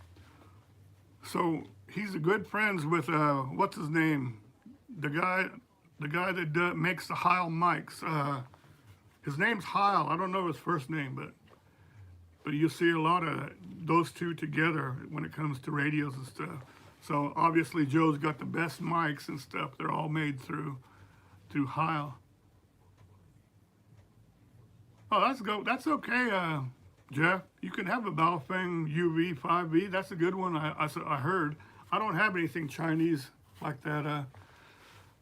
so he's good friends with what's his name? The guy that makes the Heil mics. His name's Heil. I don't know his first name, but but you see a lot of those two together when it comes to radios and stuff. So obviously Joe's got the best mics and stuff. They're all made through Heil. Oh, that's okay, Jeff. You can have a Baofeng UV 5V. That's a good one. I heard. I don't have anything Chinese like that.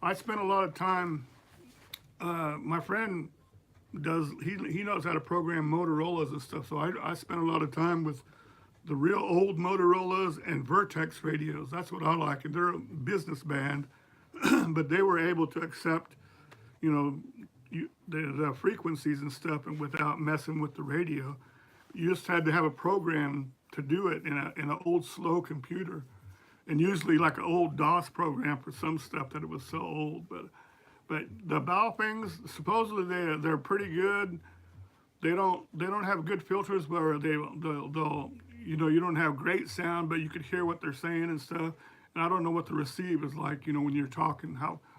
I spent a lot of time. My friend does. He knows how to program Motorola's and stuff. So I spent a lot of time with the real old Motorola's and Vertex radios. That's what I like. And they're a business band, but they were able to accept, you know, the frequencies and stuff, and without messing with the radio. You just had to have a program to do it in an old slow computer, and usually like an old DOS program for some stuff that it was so old. But the Baofengs, supposedly they're pretty good. They don't have good filters where they'll you know, you don't have great sound, but you could hear what they're saying and stuff. And I don't know what the receive is like, you know, when you're talking,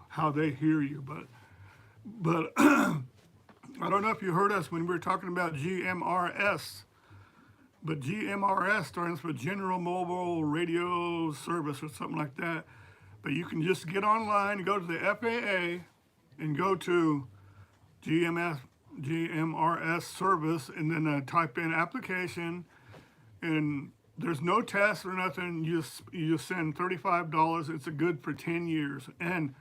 how they hear you. But I don't know if you heard us when we were talking about GMRS. But GMRS stands for General Mobile Radio Service or something like that. But you can just get online, go to the FAA, and go to GMRS service, and then type in application. And there's no test or nothing. You just send $35. It's a good for 10 years. And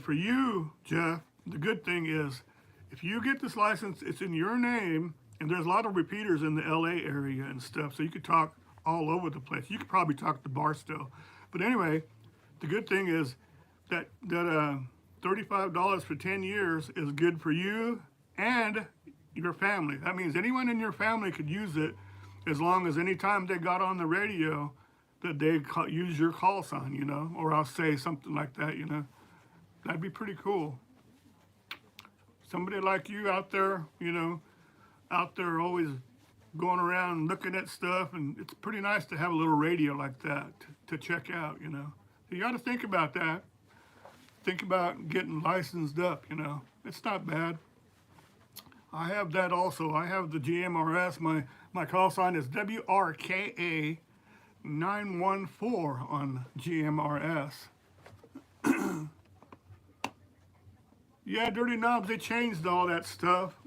for you, Jeff, the good thing is, if you get this license, it's in your name, and there's a lot of repeaters in the LA area and stuff, so you could talk all over the place. You could probably talk to Barstow. But anyway, the good thing is that $35 for 10 years is good for you and your family. That means anyone in your family could use it, as long as anytime they got on the radio that they use your call sign, you know, or I'll say something like that, you know. That'd be pretty cool. Somebody like you out there, you know, out there always going around looking at stuff, and it's pretty nice to have a little radio like that to check out, you know. So you got to think about that. Think about getting licensed up, you know. It's not bad. I have that also. I have the GMRS. My call sign is WRKA914 on GMRS. Yeah, Dirty Knobs, they changed all that stuff.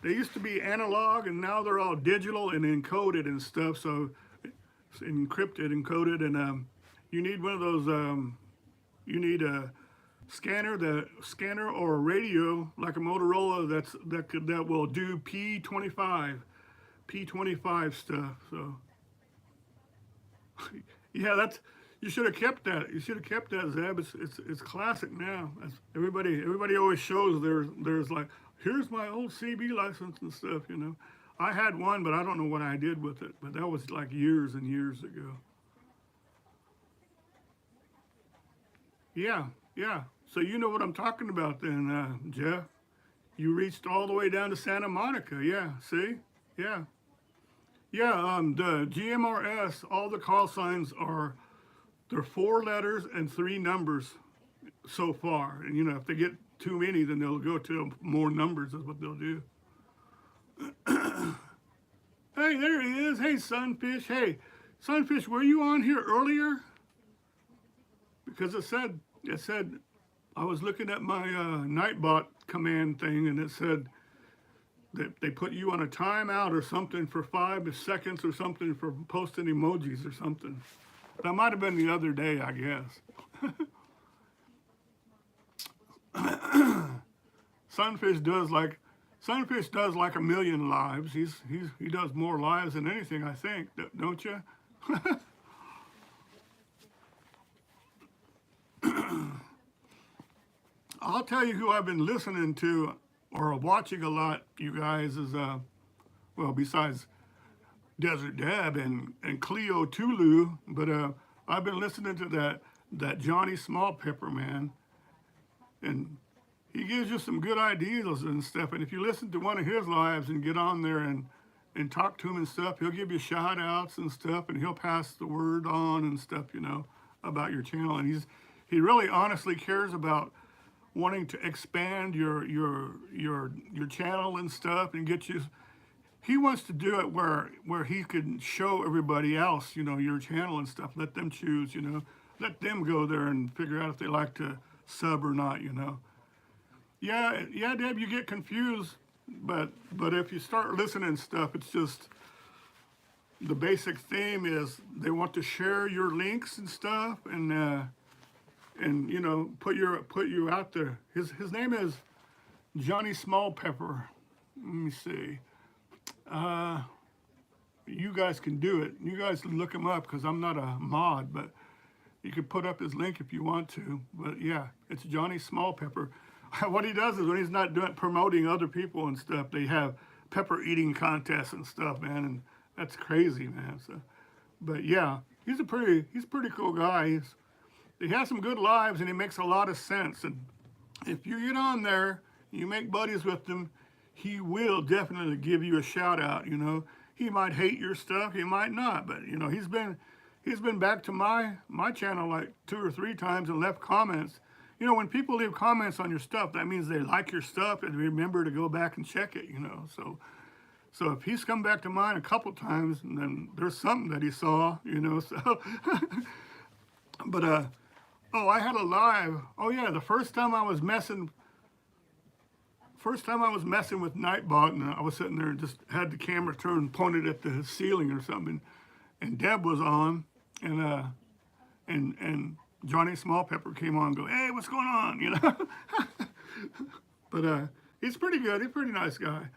They used to be analog, and now they're all digital and encoded and stuff. So it's encrypted, encoded, and you need one of those. You need a scanner or a radio like a Motorola that will do P25 stuff. So yeah, you should have kept that. You should have kept that, Zeb. It's classic now. Everybody always shows there's like, here's my old CB license and stuff, you know. I had one, but I don't know what I did with it. But that was like years and years ago. Yeah. So you know what I'm talking about then, Jeff. You reached all the way down to Santa Monica. Yeah, see? Yeah. Yeah, the GMRS, all the call signs they're 4 letters and 3 numbers so far. And, you know, if they get too many, then they'll go to more numbers is what they'll do. Hey, there he is. Hey, Sunfish. Hey, Sunfish, were you on here earlier? Because it said I was looking at my Nightbot command thing, and it said that they put you on a timeout or something for 5 seconds or something for posting emojis or something. That might have been the other day, I guess. Sunfish does like a million lives. He does more lives than anything, I think, don't you? I'll tell you who I've been listening to or watching a lot, you guys, is well, besides Desert Dab and Cleo Tulu, but I've been listening to that Johnny Smallpepper, man, and he gives you some good ideas and stuff. And if you listen to one of his lives and get on there and talk to him and stuff, he'll give you shout outs and stuff, and he'll pass the word on and stuff, you know, about your channel. And he really honestly cares about wanting to expand your channel and stuff and get you. he wants to do it where he can show everybody else, your channel and stuff. Let them choose, let them go there and figure out if they like to sub or not. Yeah, Deb, you get confused, but if you start listening and stuff, it's just the basic theme is they want to share your links and stuff, and put you out there. His name is Johnny Small Pepper. Let me see. You guys can do it. You guys can look him up because I'm not a mod, but you can put up his link if you want to. But yeah, it's Johnny Small Pepper. What he does is when he's not promoting other people and stuff, they have pepper eating contests and stuff, man, and that's crazy, man. So, but yeah, he's a pretty cool guy. He has some good lives and he makes a lot of sense. And if you get on there, you make buddies with him, he will definitely give you a shout out. He might hate your stuff, he might not, but he's been back to my channel like 2 or 3 times and left comments. When people leave comments on your stuff, that means they like your stuff and remember to go back and check it. So if he's come back to mine a couple times, then there's something that he saw. So but oh, I had a live. Oh yeah, the first time I was messing with Nightbot, and I was sitting there and just had the camera turned, pointed at the ceiling or something, and Deb was on, and Johnny Small Pepper came on and go, hey, what's going on, But he's pretty good. He's a pretty nice guy.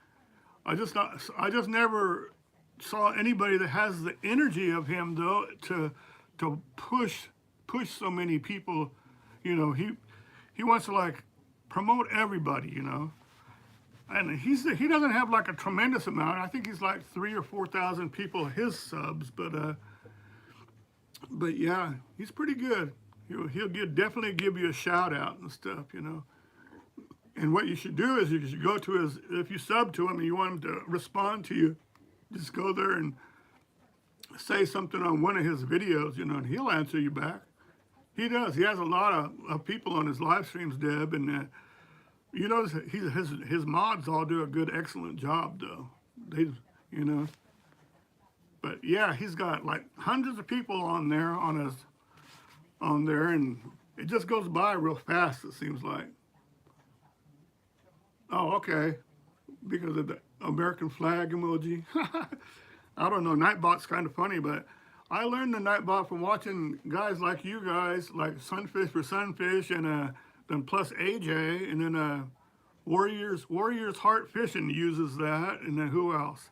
I just never saw anybody that has the energy of him though to push so many people. He wants to like promote everybody, and he doesn't have like a tremendous amount. I think he's like 3,000 or 4,000 people his subs, but yeah, he's pretty good. He'll definitely give you a shout out and stuff, And what you should do is you should go to if you sub to him and you want him to respond to you, just go there and say something on one of his videos, and he'll answer you back. He does. He has a lot of people on his live streams, Deb, and his mods all do a good, excellent job, though. But yeah, he's got like hundreds of people on there, and it just goes by real fast, it seems like. Oh, okay, because of the American flag emoji. I don't know, Nightbot's kind of funny, but I learned the Nightbot from watching guys like you guys, like Sunfish for Sunfish, and then plus AJ, and then Warriors Heart Fishing uses that, and then who else?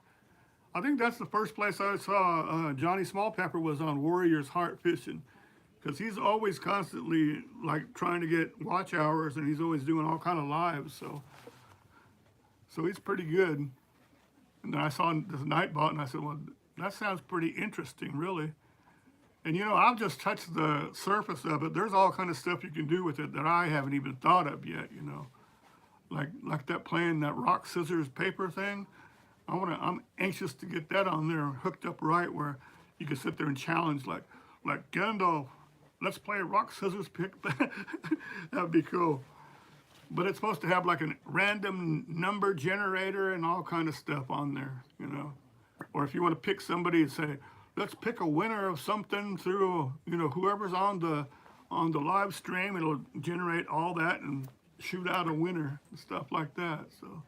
I think that's the first place I saw Johnny Small Pepper was on Warriors Heart Fishing, because he's always constantly like trying to get watch hours, and he's always doing all kind of lives, so he's pretty good. And then I saw this Nightbot, and I said, well, that sounds pretty interesting, really. And I've just touched the surface of it. There's all kind of stuff you can do with it that I haven't even thought of yet, like that playing that rock, scissors, paper thing. I'm anxious to get that on there hooked up right where you can sit there and challenge like Gandalf, let's play rock, scissors, pick. That'd be cool. But it's supposed to have like a random number generator and all kind of stuff on there, Or if you want to pick somebody and say, let's pick a winner of something through, whoever's on the live stream, it'll generate all that and shoot out a winner and stuff like that. So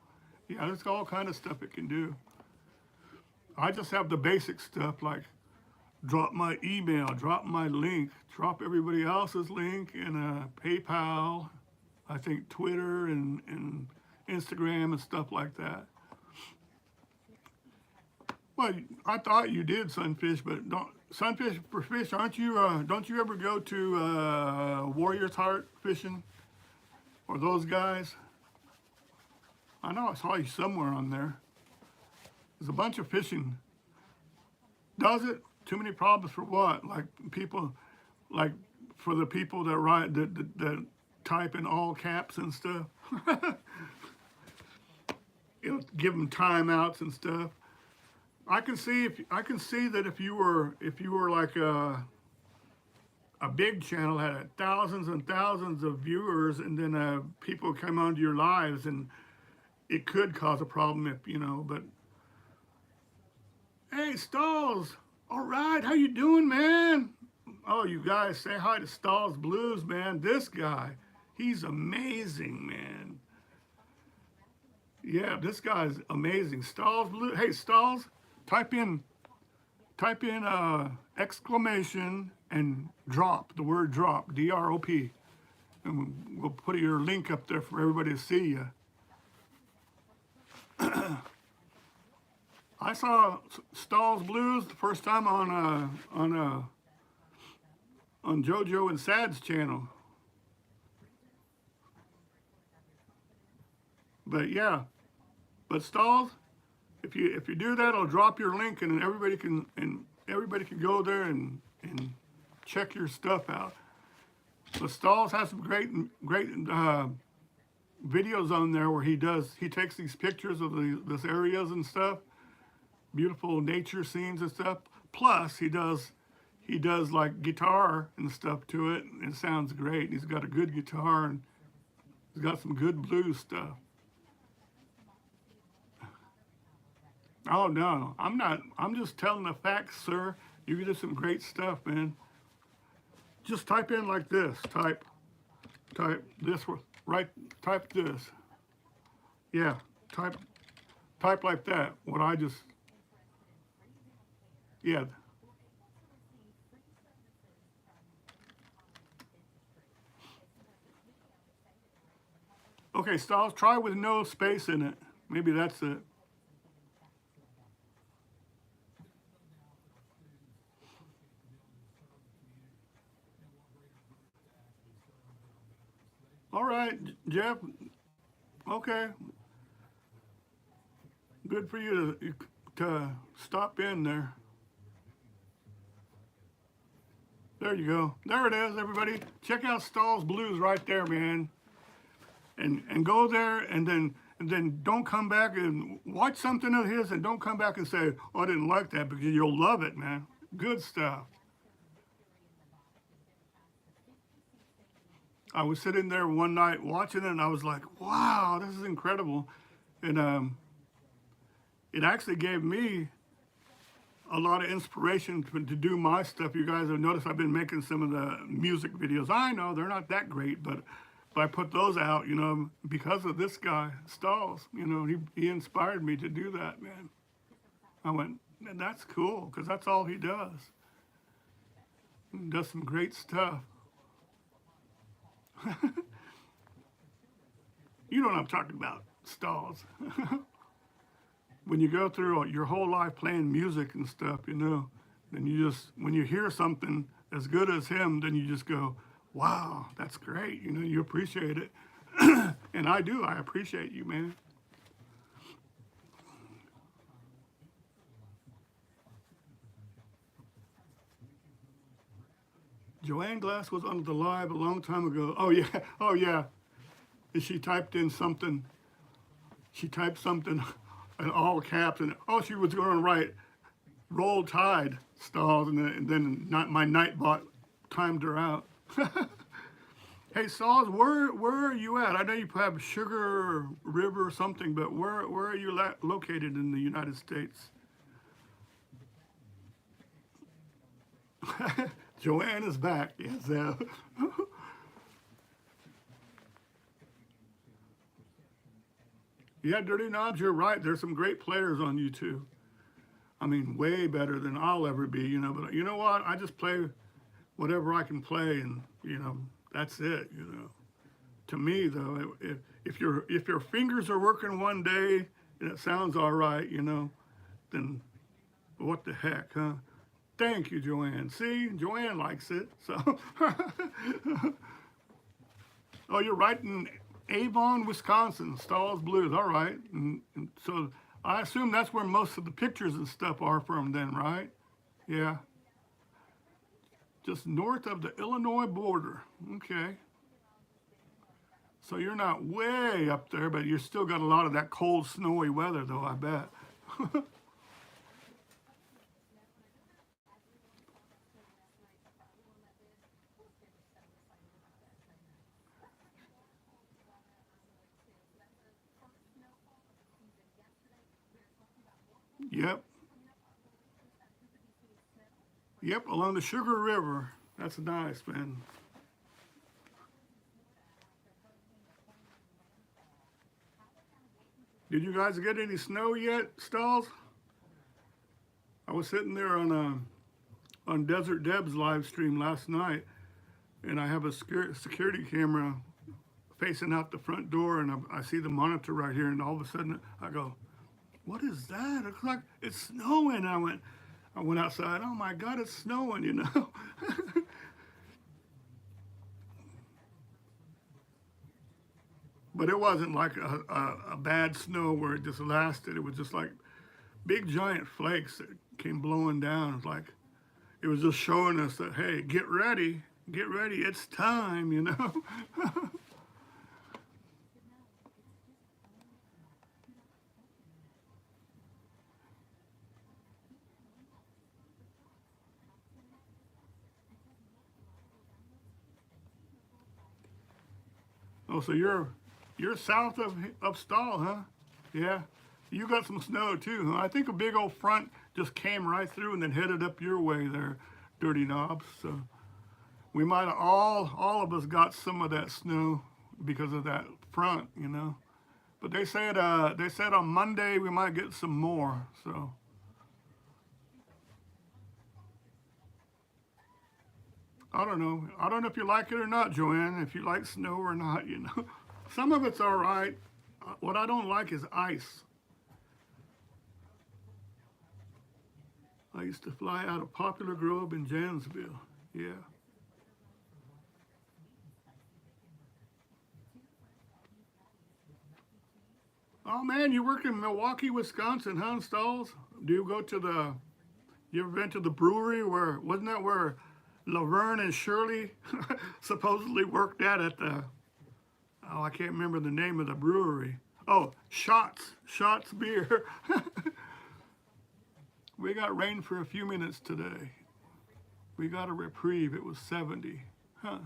yeah, there's all kind of stuff it can do. I just have the basic stuff like drop my email, drop my link, drop everybody else's link, and PayPal, I think Twitter and Instagram and stuff like that. Well, I thought you did, Sunfish, but Sunfish for Fish, aren't you? Don't you ever go to Warriors Heart Fishing or those guys? I know I saw you somewhere on there. There's a bunch of fishing. Does it? Too many problems for what? Like people, like for the people that write that type in all caps and stuff. It'll give them timeouts and stuff. I can see that if you were like a big channel, had thousands and thousands of viewers, and then people come onto your lives, and it could cause a problem if but Hey, Stalls. All right, how you doing, man? Oh, you guys, say hi to Stalls Blues, man. This guy, he's amazing, man. Yeah, this guy's amazing. Stalls Blues. Hey, Stalls, type in exclamation and drop, the word drop, D-R-O-P. And we'll put your link up there for everybody to see you. I saw Stalls Blues the first time on JoJo and Sad's channel. But yeah, but Stalls, if you do that, I'll drop your link and everybody can go there and check your stuff out. But Stalls has some great videos on there where he takes these pictures of these areas and stuff, beautiful nature scenes and stuff. Plus he does like guitar and stuff to it. It sounds great. He's got a good guitar and he's got some good blues stuff. Oh no, I'm not. I'm just telling the facts, sir. You do some great stuff, man. Just type in like this. Type this right. Type this. Yeah. Type like that. What I just. Yeah. Okay, Styles. Try with no space in it. Maybe that's it. All right, Jeff. Okay. Good for you to stop in there. There you go. There it is, everybody. Check out Stalls Blues right there, man. And go there and then don't come back and watch something of his and don't come back and say, oh, I didn't like that, because you'll love it, man. Good stuff. I was sitting there one night watching it and I was like, wow, this is incredible. And it actually gave me a lot of inspiration to do my stuff. You guys have noticed I've been making some of the music videos. I know they're not that great, but I put those out, you know, because of this guy, Stalls. You know, he inspired me to do that, man. I went, man, that's cool, because that's all he does. He does some great stuff. You know what I'm talking about, Stalls. When you go through your whole life playing music and stuff, you know, then you just, when you hear something as good as him, then you just go, wow, that's great. You know, you appreciate it. And I do. I appreciate you, man. Joanne Glass was on the live a long time ago. Oh, yeah. Oh, yeah. And she typed in something. She typed something in all caps. And, oh, she was going to write Roll Tide, Stalls. And then my Nightbot timed her out. Hey, Stalls, where are you at? I know you have Sugar River or something, but where are you located in the United States? Joanne is back. Yes. Yeah, Dirty Knobs, you're right. There's some great players on YouTube. I mean, way better than I'll ever be, you know. But you know what? I just play whatever I can play, and you know, that's it. You know. To me, though, if your fingers are working one day and it sounds all right, you know, then what the heck, huh? Thank you, Joanne. See, Joanne likes it. So, oh, you're right in Avon, Wisconsin, Stalls Blues. All right. And so I assume that's where most of the pictures and stuff are from then, right? Yeah. Just north of the Illinois border. Okay. So you're not way up there, but you still got a lot of that cold, snowy weather, though, I bet. Yep. Yep, along the Sugar River. That's nice, man. Did you guys get any snow yet, Stalls? I was sitting there on Desert Deb's live stream last night, and I have a security camera facing out the front door, and I see the monitor right here, and all of a sudden I go, "What is that? It looks like it's snowing." I went outside. Oh my God, it's snowing, you know. But it wasn't like a bad snow where it just lasted. It was just like big giant flakes that came blowing down. It's like it was just showing us that, hey, get ready, it's time, you know. Oh, so you're south of Stall, huh? Yeah. You got some snow too, huh? I think a big old front just came right through and then headed up your way there, Dirty Knobs. So we might have all of us got some of that snow because of that front, you know. But they said on Monday we might get some more. So I don't know. I don't know if you like it or not, Joanne. If you like snow or not, you know. Some of it's all right. What I don't like is ice. I used to fly out of Poplar Grove in Janesville. Yeah. Oh man, you work in Milwaukee, Wisconsin, huh, Stalls? Do you go to you ever been to the brewery wasn't that where Laverne and Shirley supposedly worked at the, oh, I can't remember the name of the brewery. Oh, Shots Beer. We got rain for a few minutes today. We got a reprieve. It was 70. Huh.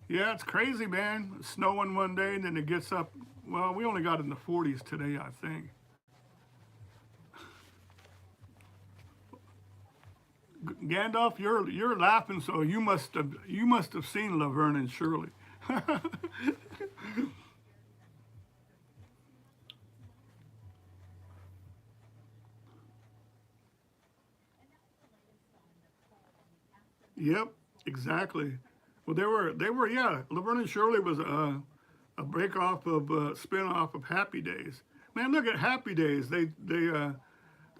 Yeah, it's crazy, man. It's snowing one day and then it gets up. Well, we only got in the 40s today, I think. Gandalf, you're laughing, so you must have seen Laverne and Shirley. Yep, exactly. Well, they were yeah. Laverne and Shirley was a break off of spin off of Happy Days. Man, look at Happy Days. They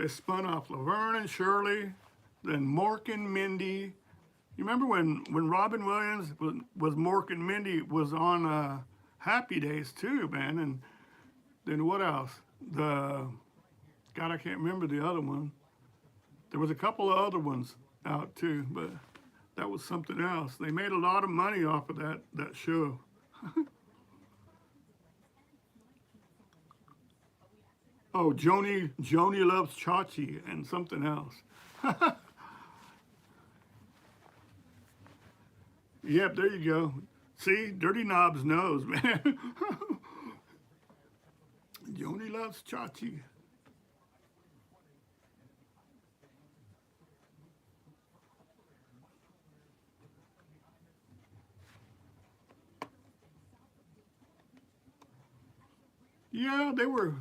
spun off Laverne and Shirley, then Mork and Mindy. You remember when Robin Williams was Mork and Mindy was on Happy Days too, man. And then what else? God, I can't remember the other one. There was a couple of other ones out too, but that was something else. They made a lot of money off of that show. Oh, Joni Loves Chachi and something else. Yep, there you go. See, Dirty Knobs knows, man. Joni Loves Chachi. Yeah, they were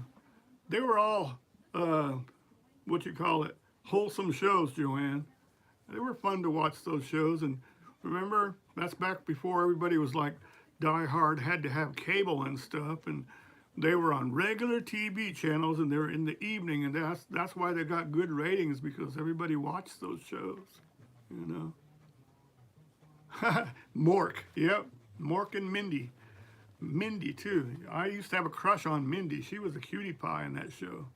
all what you call it, wholesome shows, Joanne. They were fun to watch those shows, and remember that's back before everybody was like Die Hard had to have cable and stuff, and they were on regular TV channels, and they were in the evening, and that's why they got good ratings because everybody watched those shows, you know. Mork, yep, Mork and Mindy. Mindy too. I used to have a crush on Mindy. She was a cutie pie in that show.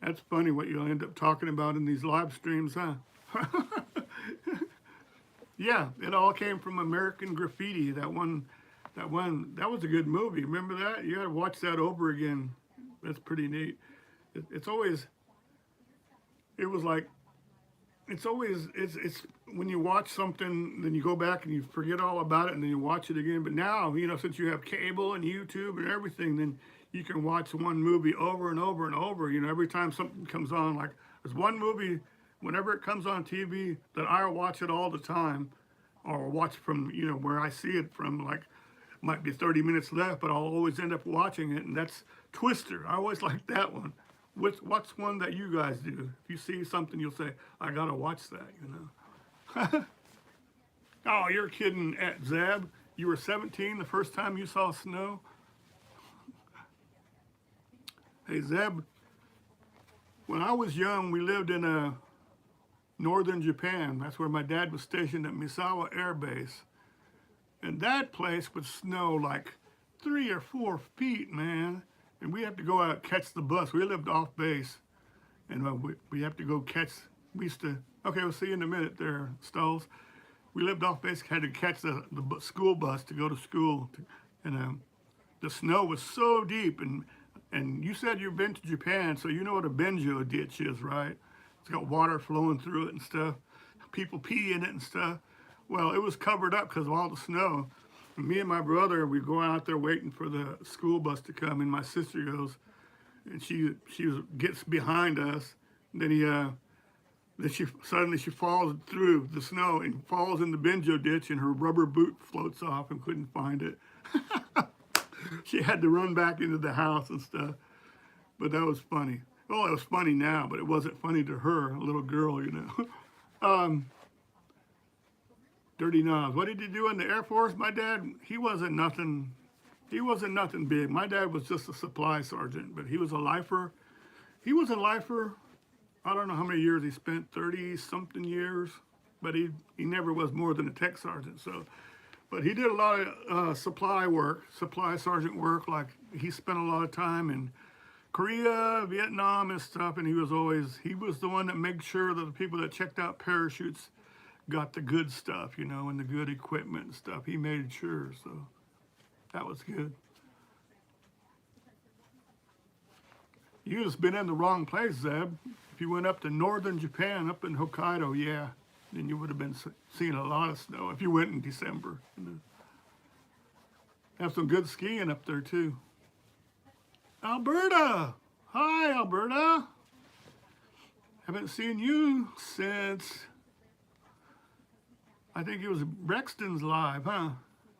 That's funny what you'll end up talking about in these live streams, huh? Yeah, it all came from American Graffiti. That was a good movie. Remember that? You gotta watch that over again. That's pretty neat. It's always when you watch something, then you go back and you forget all about it, and then you watch it again. But now, you know, since you have cable and YouTube and everything, then you can watch one movie over and over and over. You know, every time something comes on, like there's one movie, whenever it comes on TV, that I watch it all the time, or watch from, you know, where I see it from, like might be 30 minutes left, but I'll always end up watching it, and that's Twister. I always like that one. What's one that you guys do? If you see something, you'll say, I gotta watch that, you know. Oh, you're kidding, Zeb. You were 17 the first time you saw snow? Hey, Zeb, when I was young, we lived in northern Japan. That's where my dad was stationed at Misawa Air Base. And that place would snow like 3 or 4 feet, man. And we have to go out and catch the bus. We lived off base. And we have to go catch, we used to, okay, we'll see you in a minute there, Stulls. We lived off base, had to catch the school bus to go to school. And the snow was so deep. And you said you've been to Japan, so you know what a benjo ditch is, right? It's got water flowing through it and stuff. People pee in it and stuff. Well, it was covered up because of all the snow. And me and my brother, we go out there waiting for the school bus to come, and my sister goes, and she gets behind us. And then she suddenly falls through the snow and falls in the benjo ditch, and her rubber boot floats off and couldn't find it. She had to run back into the house and stuff. But that was funny. Well, it was funny now, but it wasn't funny to her, a little girl, you know. Dirty Knobs. What did you do in the Air Force? My dad, he wasn't nothing big. My dad was just a supply sergeant, but he was a lifer. He was a lifer. I don't know how many years he spent, 30-something years, but he never was more than a tech sergeant. So, but he did a lot of supply sergeant work. Like he spent a lot of time in Korea, Vietnam and stuff, and he was the one that made sure that the people that checked out parachutes got the good stuff, you know, and the good equipment and stuff. He made sure, so that was good. You just been in the wrong place, Zeb. If you went up to northern Japan, up in Hokkaido, yeah, then you would have been seeing a lot of snow if you went in December. You know. Have some good skiing up there too. Alberta! Hi, Alberta! Haven't seen you since, I think it was Brexton's live, huh?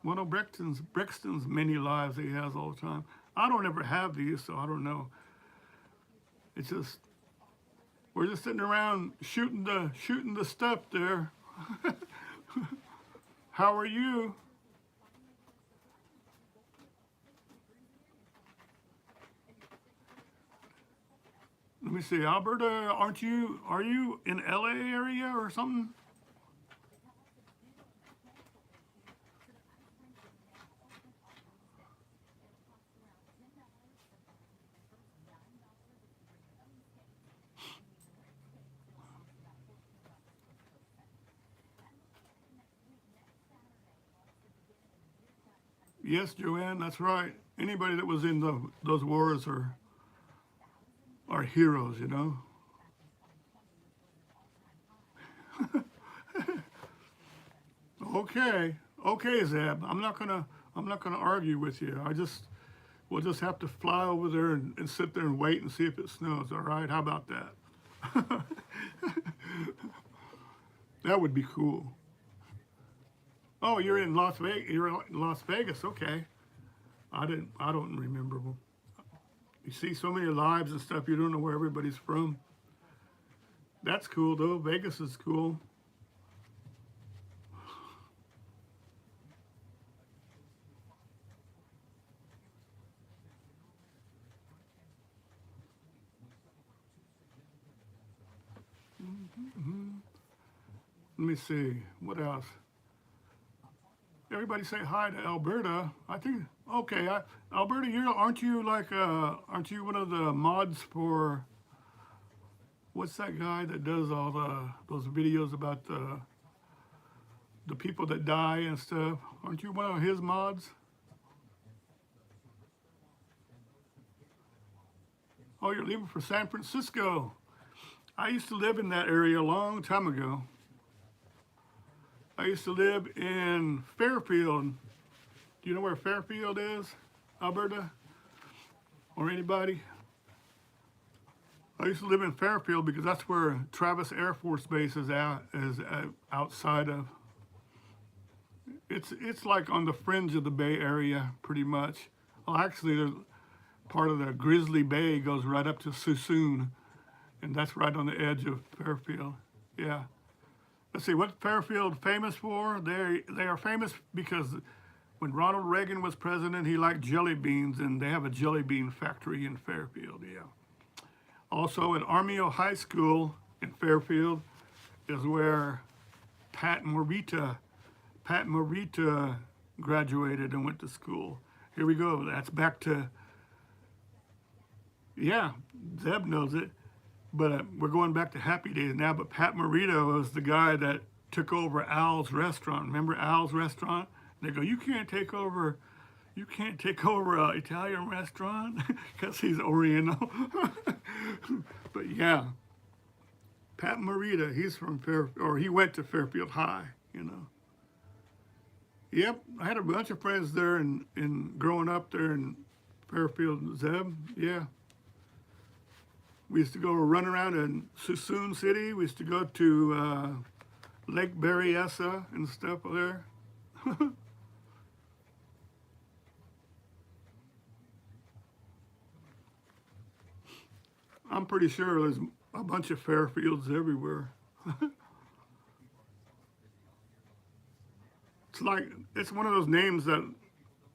One of Brexton's many lives that he has all the time. I don't ever have these, so I don't know. It's just, we're just sitting around shooting the stuff there. How are you? Let me see, Alberta, are you in LA area or something? Yes, Joanne, that's right. Anybody that was in those wars are heroes, you know. Okay, Zeb. I'm not gonna argue with you. We'll just have to fly over there and sit there and wait and see if it snows. All right? How about that? That would be cool. Oh, you're in Las Vegas. You're in Las Vegas. Okay. I don't remember. You see so many lives and stuff. You don't know where everybody's from. That's cool though. Vegas is cool. Let me see. What else? Everybody say hi to Alberta. I think, okay, Alberta, aren't you one of the mods for, what's that guy that does all those videos about the people that die and stuff? Aren't you one of his mods? Oh, you're leaving for San Francisco. I used to live in that area a long time ago. I used to live in Fairfield. Do you know where Fairfield is, Alberta? or anybody? I used to live in Fairfield because that's where Travis Air Force Base is outside of. It's like on the fringe of the Bay Area, pretty much. Well, actually, part of the Grizzly Bay goes right up to Suisun, and that's right on the edge of Fairfield. Yeah. Let's see, what Fairfield famous for? They are famous because when Ronald Reagan was president, he liked jelly beans, and they have a jelly bean factory in Fairfield. Yeah. Also, at Armijo High School in Fairfield is where Pat Morita graduated and went to school. Here we go. That's back to, yeah, Zeb knows it, but we're going back to happy days now. But Pat Morita was the guy that took over Al's restaurant. Remember Al's restaurant? They go, you can't take over an Italian restaurant because he's Oriental. But yeah, Pat Morita, he's from he went to Fairfield High, you know. Yep, I had a bunch of friends there in growing up there in Fairfield, Zeb, yeah. We used to go run around in Suisun City. We used to go to Lake Berryessa and stuff there. I'm pretty sure there's a bunch of Fairfields everywhere. It's one of those names that,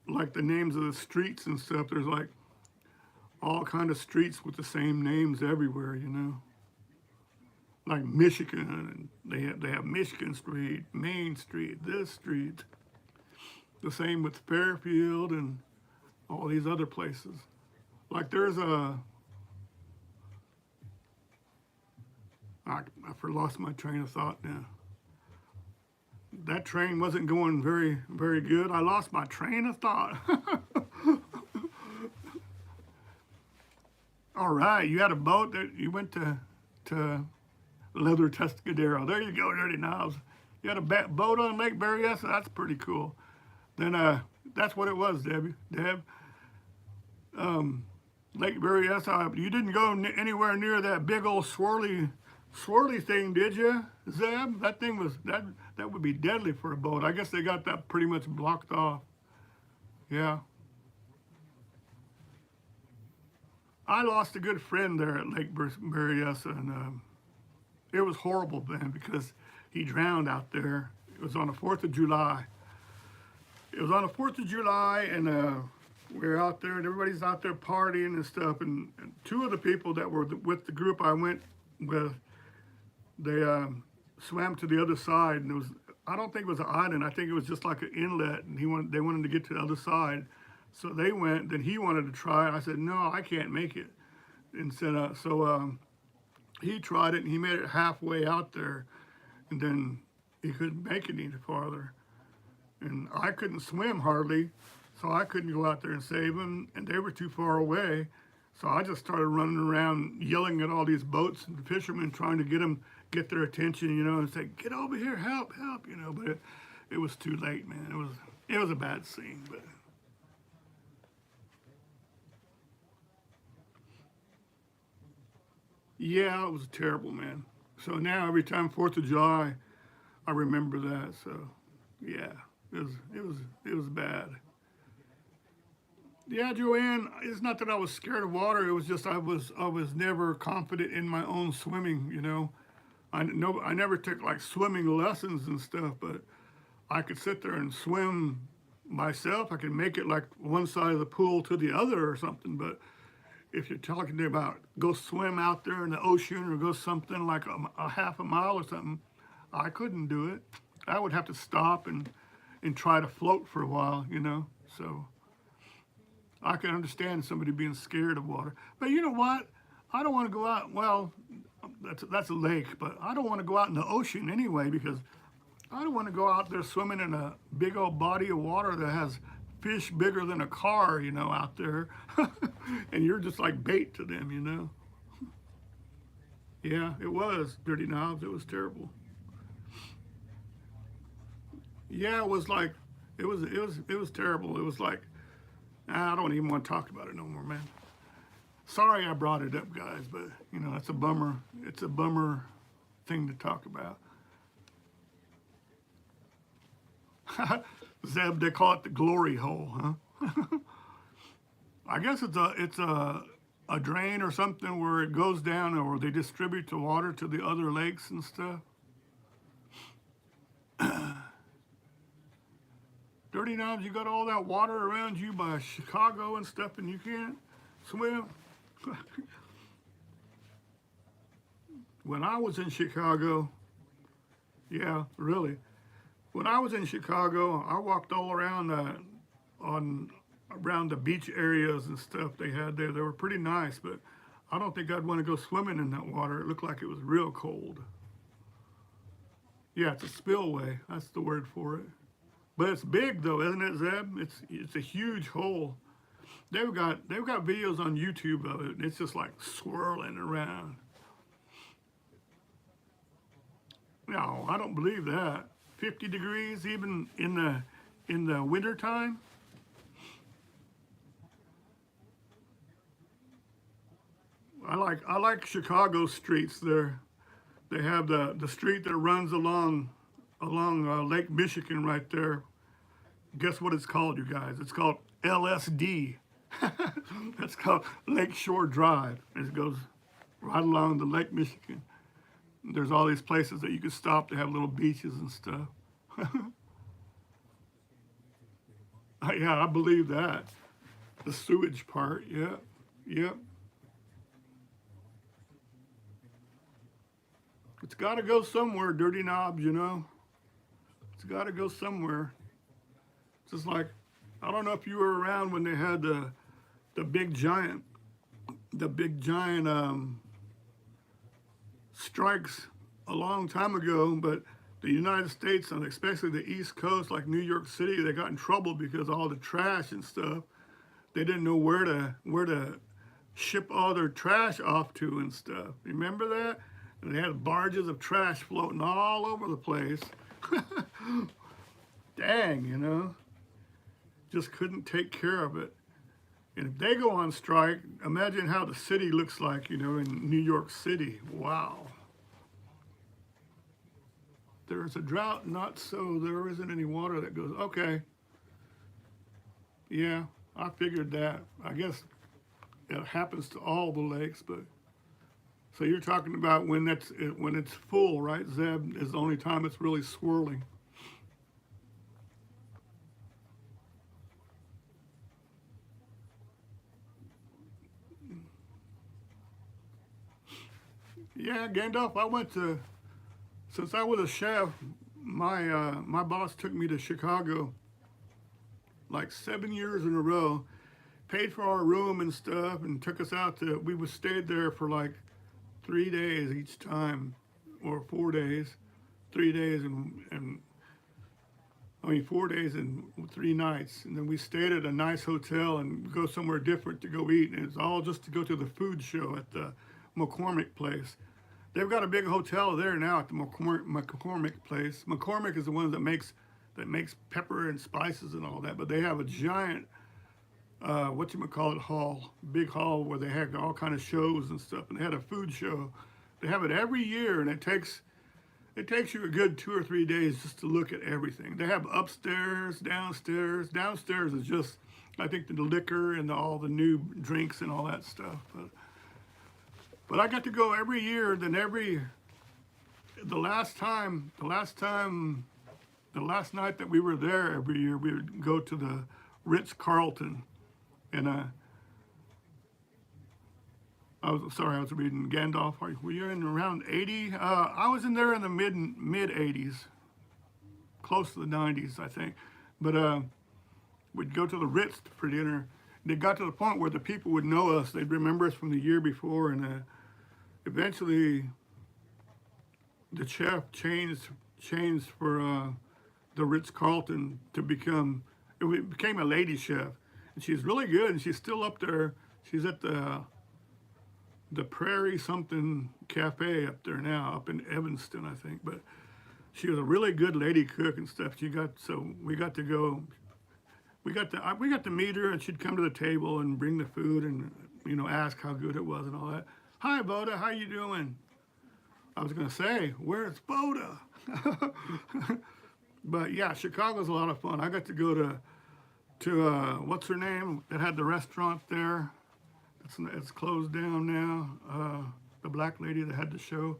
like the names of the streets and stuff, there's like all kind of streets with the same names everywhere, you know. Like Michigan, and they have Michigan Street, Main Street, this street. The same with Fairfield and all these other places. Like there's I lost my train of thought now. That train wasn't going very, very good. I lost my train of thought. All right, you had a boat that you went to Leather Tuscadero. There you go, Dirty Knobs. You had a boat on Lake Berryessa. That's pretty cool. Then that's what it was, Deb. Lake Berryessa. You didn't go anywhere near that big old swirly thing, did you, Zeb? That thing was that would be deadly for a boat. I guess they got that pretty much blocked off. Yeah. I lost a good friend there at Lake Berryessa, and it was horrible then because he drowned out there. It was on the 4th of July. It was on the 4th of July, and we were out there, and everybody's out there partying and stuff, and two of the people that were with the group I went with, they swam to the other side, and I don't think it was an island. I think it was just like an inlet, and they wanted to get to the other side. So they went, then he wanted to try it. I said, no, I can't make it. And said, he tried it, and he made it halfway out there, and then he couldn't make it any farther. And I couldn't swim hardly, so I couldn't go out there and save him, and they were too far away. So I just started running around yelling at all these boats and fishermen, trying to get their attention, you know, and say, get over here, help, you know, but it was too late, man. It was a bad scene, but. Yeah, it was terrible, man. So now every time 4th of July, I remember that, so yeah, it was bad. Yeah, Joanne, it's not that I was scared of water. It was just I was never confident in my own swimming, you know. I never took like swimming lessons and stuff, but I could sit there and swim myself. I could make it like one side of the pool to the other or something, but if you're talking about go swim out there in the ocean or go something like a half a mile or something, I couldn't do it. I would have to stop and try to float for a while, you know, so. I can understand somebody being scared of water. But you know what? I don't want to go out, well, that's a lake, but I don't want to go out in the ocean anyway because I don't want to go out there swimming in a big old body of water that has fish bigger than a car, you know, out there. And you're just like bait to them, you know. Yeah, it was, Dirty Knobs. It was terrible. Yeah, it was like, it was terrible. It was like, I don't even want to talk about it no more, man. Sorry I brought it up, guys, but you know, that's a bummer. It's a bummer thing to talk about. Zeb, they call it the glory hole, huh? I guess it's a drain or something where it goes down, or they distribute the water to the other lakes and stuff. Dirty Knobs, you got all that water around you by Chicago and stuff, and you can't swim. When I was in Chicago, yeah, really. When I was in Chicago, I walked all around around the beach areas and stuff they had there. They were pretty nice, but I don't think I'd want to go swimming in that water. It looked like it was real cold. Yeah, it's a spillway. That's the word for it. But it's big though, isn't it, Zeb? It's a huge hole. They've got videos on YouTube of it. It's just like swirling around. No, I don't believe that. 50 degrees even in the winter time. I like Chicago streets there. They have the street that runs along Lake Michigan right there. Guess what it's called, you guys? It's called LSD. That's called Lakeshore Drive. It goes right along the Lake Michigan. There's all these places that you can stop to have little beaches and stuff. Yeah, I believe that. The sewage part, yeah, yep. It's got to go somewhere, Dirty Knobs, you know. It's got to go somewhere. Just like, I don't know if you were around when they had the big giant strikes a long time ago, but the United States, and especially the East Coast, like New York City, they got in trouble because all the trash and stuff. They didn't know where to ship all their trash off to and stuff. Remember that? And they had barges of trash floating all over the place. Dang, you know. Just couldn't take care of it. And if they go on strike, imagine how the city looks like, you know, in New York City. Wow. There's a drought, not so. There isn't any water that goes. Okay. Yeah, I figured that. I guess it happens to all the lakes, but so you're talking about when it's full, right? Zeb is the only time it's really swirling. Yeah, Gandalf, since I was a chef, my boss took me to Chicago like 7 years in a row, paid for our room and stuff, and took us out we stayed there for like 3 days each time, or 4 days, 3 days and 4 days and 3 nights. And then we stayed at a nice hotel and go somewhere different to go eat. And it's all just to go to the food show at the McCormick place. They've got a big hotel there now at the McCormick place. McCormick is the one that makes pepper and spices and all that. But they have a giant, hall, big hall where they have all kind of shows and stuff. And they had a food show. They have it every year, and it takes you a good 2 or 3 days just to look at everything. They have upstairs, downstairs. Downstairs is just, I think, the liquor and all the new drinks and all that stuff. But I got to go every year. Then the last night that we were there every year, we would go to the Ritz-Carlton. And I was reading Gandalf. Were you in around 80? I was in there in the mid 80s, close to the 90s, I think. But we'd go to the Ritz for dinner. It got to the point where the people would know us. They'd remember us from the year before, and eventually the chef changed for the Ritz-Carlton to became a lady chef. And she's really good, and she's still up there. She's at the Prairie something cafe up there now, up in Evanston, I think. But she was a really good lady cook and stuff. We got to meet her, and she'd come to the table and bring the food, and you know, ask how good it was and all that. Hi, Boda, how you doing? I was going to say, where's Boda? But yeah, Chicago's a lot of fun. I got to go to what's her name? That had the restaurant there. It's closed down now. The black lady that had the show.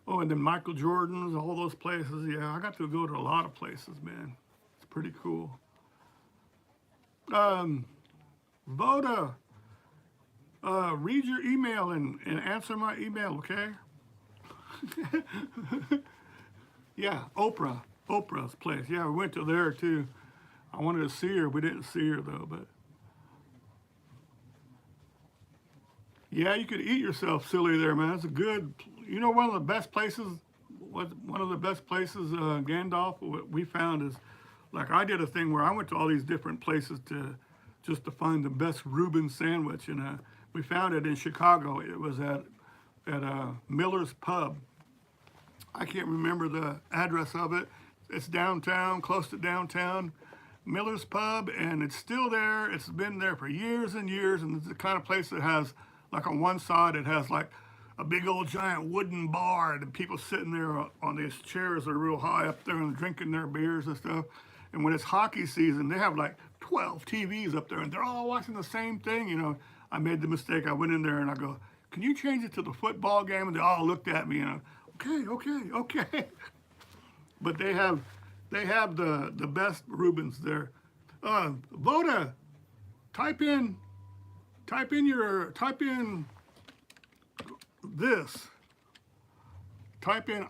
Oh, and then Michael Jordan's, all those places. Yeah, I got to go to a lot of places, man. It's pretty cool. Voda, read your email and answer my email, okay? Yeah, Oprah's place. Yeah, we went to there too. I wanted to see her. We didn't see her though, but yeah, you could eat yourself silly there, man. It's a good, you know, one of the best places, Gandalf, what we found is, like, I did a thing where I went to all these different places just to find the best Reuben sandwich, and we found it in Chicago. It was at Miller's Pub. I can't remember the address of it. It's downtown, close to downtown, Miller's Pub, and it's still there. It's been there for years and years, and it's the kind of place that has, like, on one side, it has like a big old giant wooden bar, and people sitting there on these chairs that are real high up there and drinking their beers and stuff. And when it's hockey season, they have like 12 TVs up there, and they're all watching the same thing. You know, I made the mistake. I went in there and I go, "Can you change it to the football game?" And they all looked at me, and okay. But they have the best Reubens there. Voda, type in this. Type in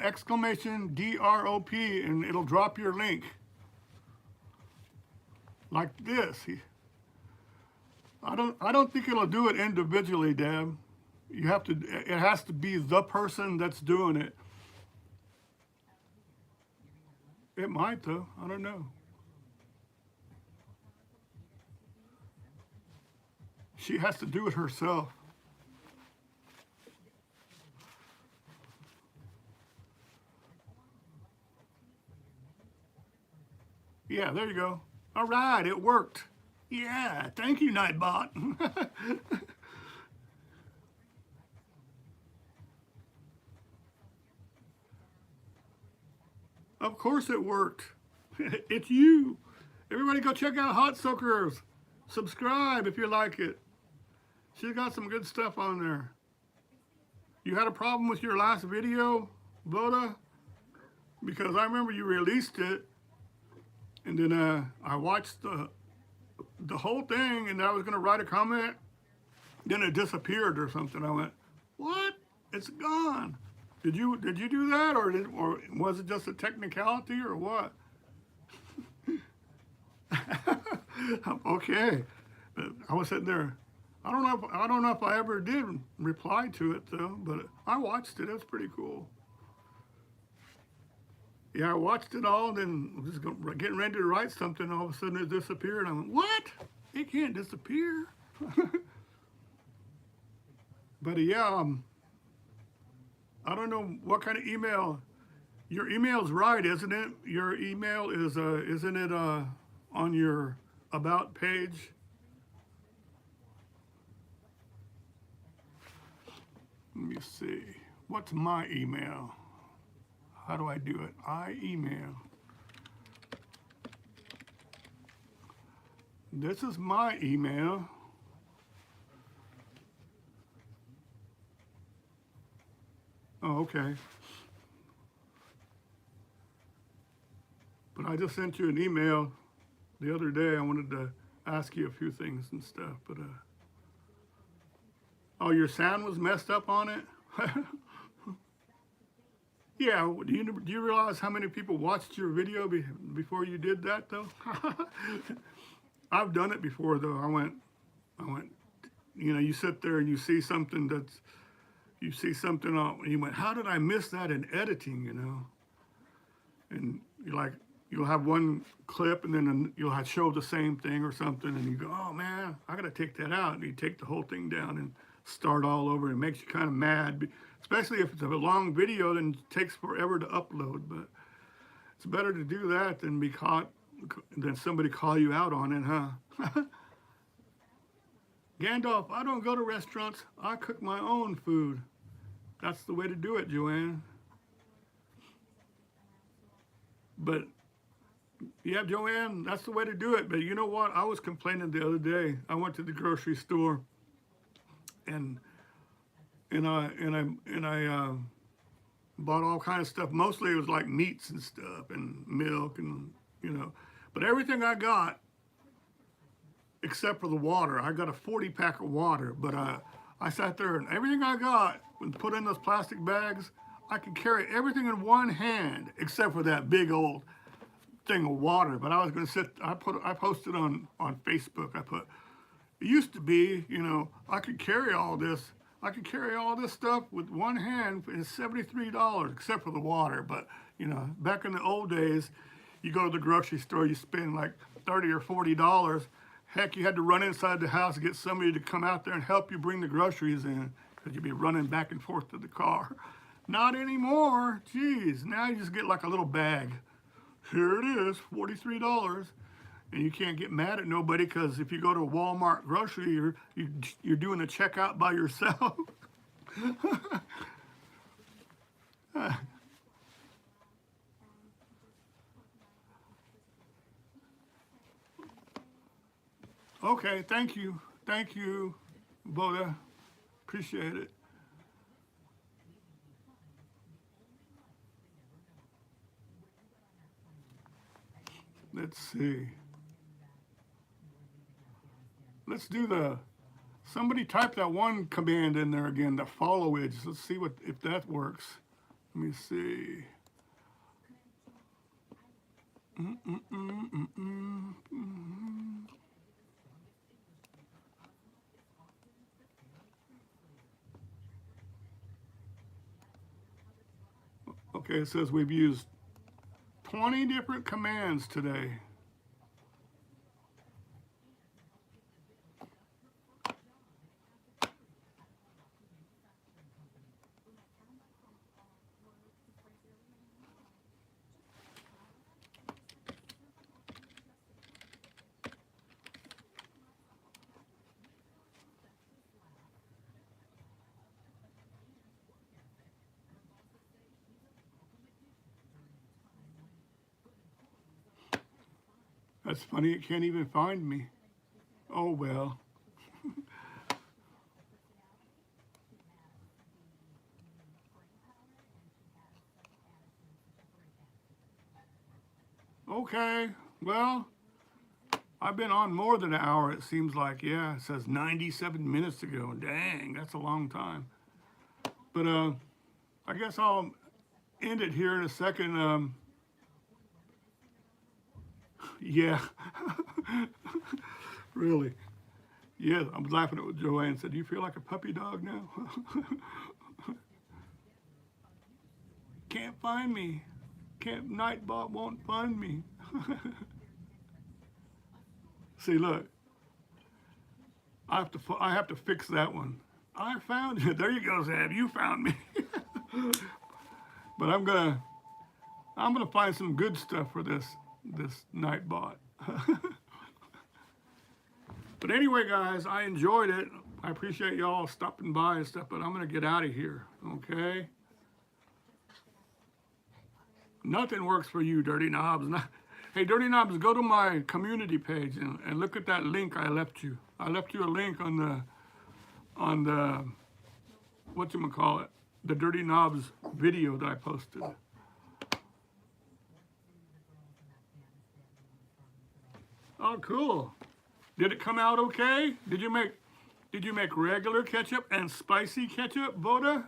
exclamation DROP, and it'll drop your link. Like this. I don't think it'll do it individually, Deb. It has to be the person that's doing it. It might though, I don't know. She has to do it herself. Yeah, there you go. All right, it worked. Yeah, thank you, Nightbot. Of course it worked. It's you. Everybody go check out Hot Soakers. Subscribe if you like it. She's got some good stuff on there. You had a problem with your last video, Voda? Because I remember you released it, and then I watched the whole thing, and I was gonna write a comment, then it disappeared or something. I went, what? It's gone. Did you do that, or was it just a technicality, or what? Okay, but I was sitting there. I don't know if I ever did reply to it though, but I watched it. That's pretty cool. Yeah, I watched it all, then I was just getting ready to write something. All of a sudden, it disappeared. I went, what? It can't disappear. But yeah, I don't know what kind of email. Your email's right, isn't it? Your email is, isn't it on your About page? Let me see. What's my email? How do I do it? I email. This is my email. Oh, okay. But I just sent you an email the other day. I wanted to ask you a few things and stuff, but oh, your sound was messed up on it? Yeah, do you realize how many people watched your video before you did that though? I've done it before though. I went, you know, you sit there and you see something on, and you went, how did I miss that in editing, you know? And you're like, you'll have one clip and then you'll have show the same thing or something, and you go, oh man, I gotta take that out. And you take the whole thing down and start all over. It makes you kind of mad, especially if it's a long video, then it takes forever to upload. But it's better to do that than be caught, than somebody call you out on it, huh? Gandalf, I don't go to restaurants. I cook my own food. That's the way to do it, Joanne. But, yeah, Joanne, that's the way to do it. But you know what? I was complaining the other day. I went to the grocery store, and I bought all kinds of stuff. Mostly it was like meats and stuff and milk and, you know. But everything I got, except for the water, I got a 40-pack of water. But I sat there and everything I got was put in those plastic bags. I could carry everything in one hand except for that big old thing of water. But I was going to sit, I posted on Facebook, I put, it used to be, you know, I could carry all this stuff with one hand for $73, except for the water. But, you know, back in the old days, you go to the grocery store, you spend like $30 or $40. Heck, you had to run inside the house to get somebody to come out there and help you bring the groceries in, because you'd be running back and forth to the car. Not anymore. Geez, now you just get like a little bag. Here it is, $43. And you can't get mad at nobody, because if you go to a Walmart grocery, you're doing a checkout by yourself. Okay, thank you, Boda. Appreciate it. Let's see. Let's do somebody type that one command in there again, the follow edge. Let's see if that works. Let me see. Okay, it says we've used 20 different commands today. That's funny, it can't even find me. Oh well. Okay, well, I've been on more than an hour, it seems like. Yeah, it says 97 minutes ago. Dang, that's a long time. But I guess I'll end it here in a second. Yeah, really. Yeah, I'm laughing at what Joanne said. Do you feel like a puppy dog now? Can't find me. Nightbot won't find me. See, look. I have to fix that one. I found you. There you go, Zab. You found me. But I'm gonna find some good stuff for this Nightbot. But anyway, guys, I enjoyed it. I appreciate y'all stopping by and stuff, but I'm gonna get out of here, okay? Nothing works for you, Dirty Knobs. Hey, Dirty Knobs, go to my community page and look at that link I left you. I left you a link on the whatchamacallit, the Dirty Knobs video that I posted. Oh, cool. Did it come out okay? Did you make regular ketchup and spicy ketchup, Boda?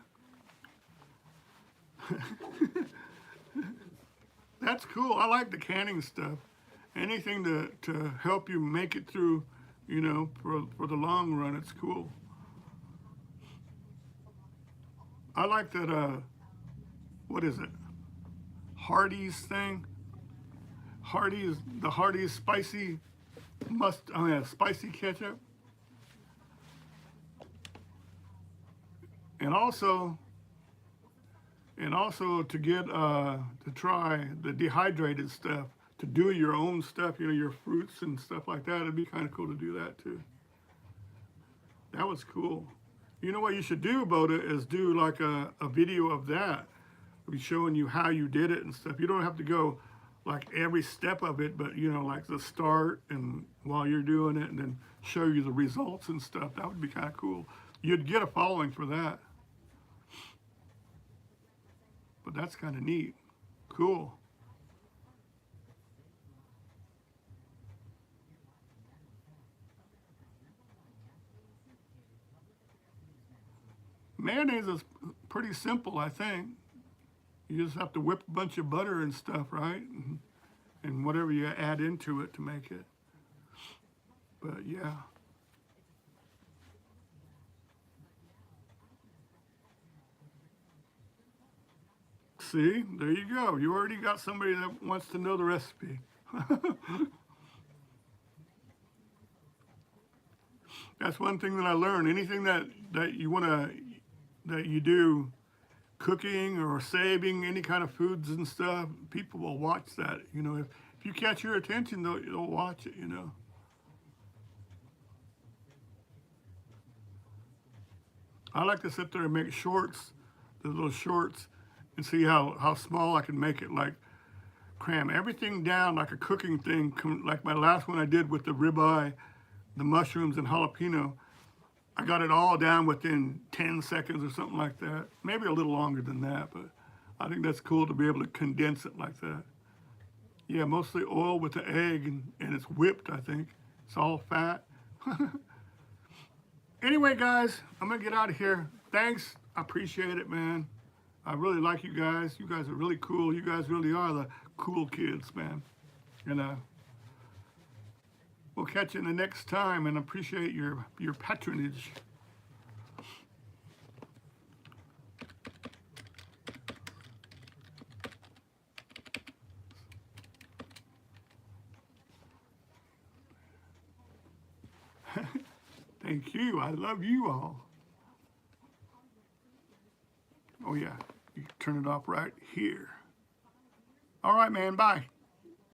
That's cool. I like the canning stuff. Anything to help you make it through, you know, for the long run, it's cool. I like that, what is it? Hardee's thing. The Hardee's spicy spicy ketchup. And also to get to try the dehydrated stuff, to do your own stuff, you know, your fruits and stuff like that. It'd be kind of cool to do that too. That was cool. You know what you should do about it is do like a video of that. Be showing you how you did it and stuff. You don't have to go like every step of it, but you know, like the start and while you're doing it, and then show you the results and stuff. That would be kind of cool. You'd get a following for that. But that's kind of neat. Cool. Mayonnaise is pretty simple, I think. You just have to whip a bunch of butter and stuff, right? And whatever you add into it to make it. But yeah. See, there you go. You already got somebody that wants to know the recipe. That's one thing that I learned. Anything that you do, cooking or saving any kind of foods and stuff, people will watch that. You know, if you catch your attention, they'll watch it, you know. I like to sit there and make shorts, the little shorts, and see how small I can make it. Like cram everything down like a cooking thing, like my last one I did with the ribeye, the mushrooms and jalapeno. I got it all down within 10 seconds or something like that. Maybe a little longer than that, but I think that's cool to be able to condense it like that. Yeah, mostly oil with the egg, and it's whipped, I think. It's all fat. Anyway, guys, I'm gonna get out of here. Thanks, I appreciate it, man. I really like you guys. You guys are really cool. You guys really are the cool kids, man. And we'll catch you in the next time, and appreciate your patronage. Thank you. I love you all. Oh yeah, you can turn it off right here. All right, man. Bye.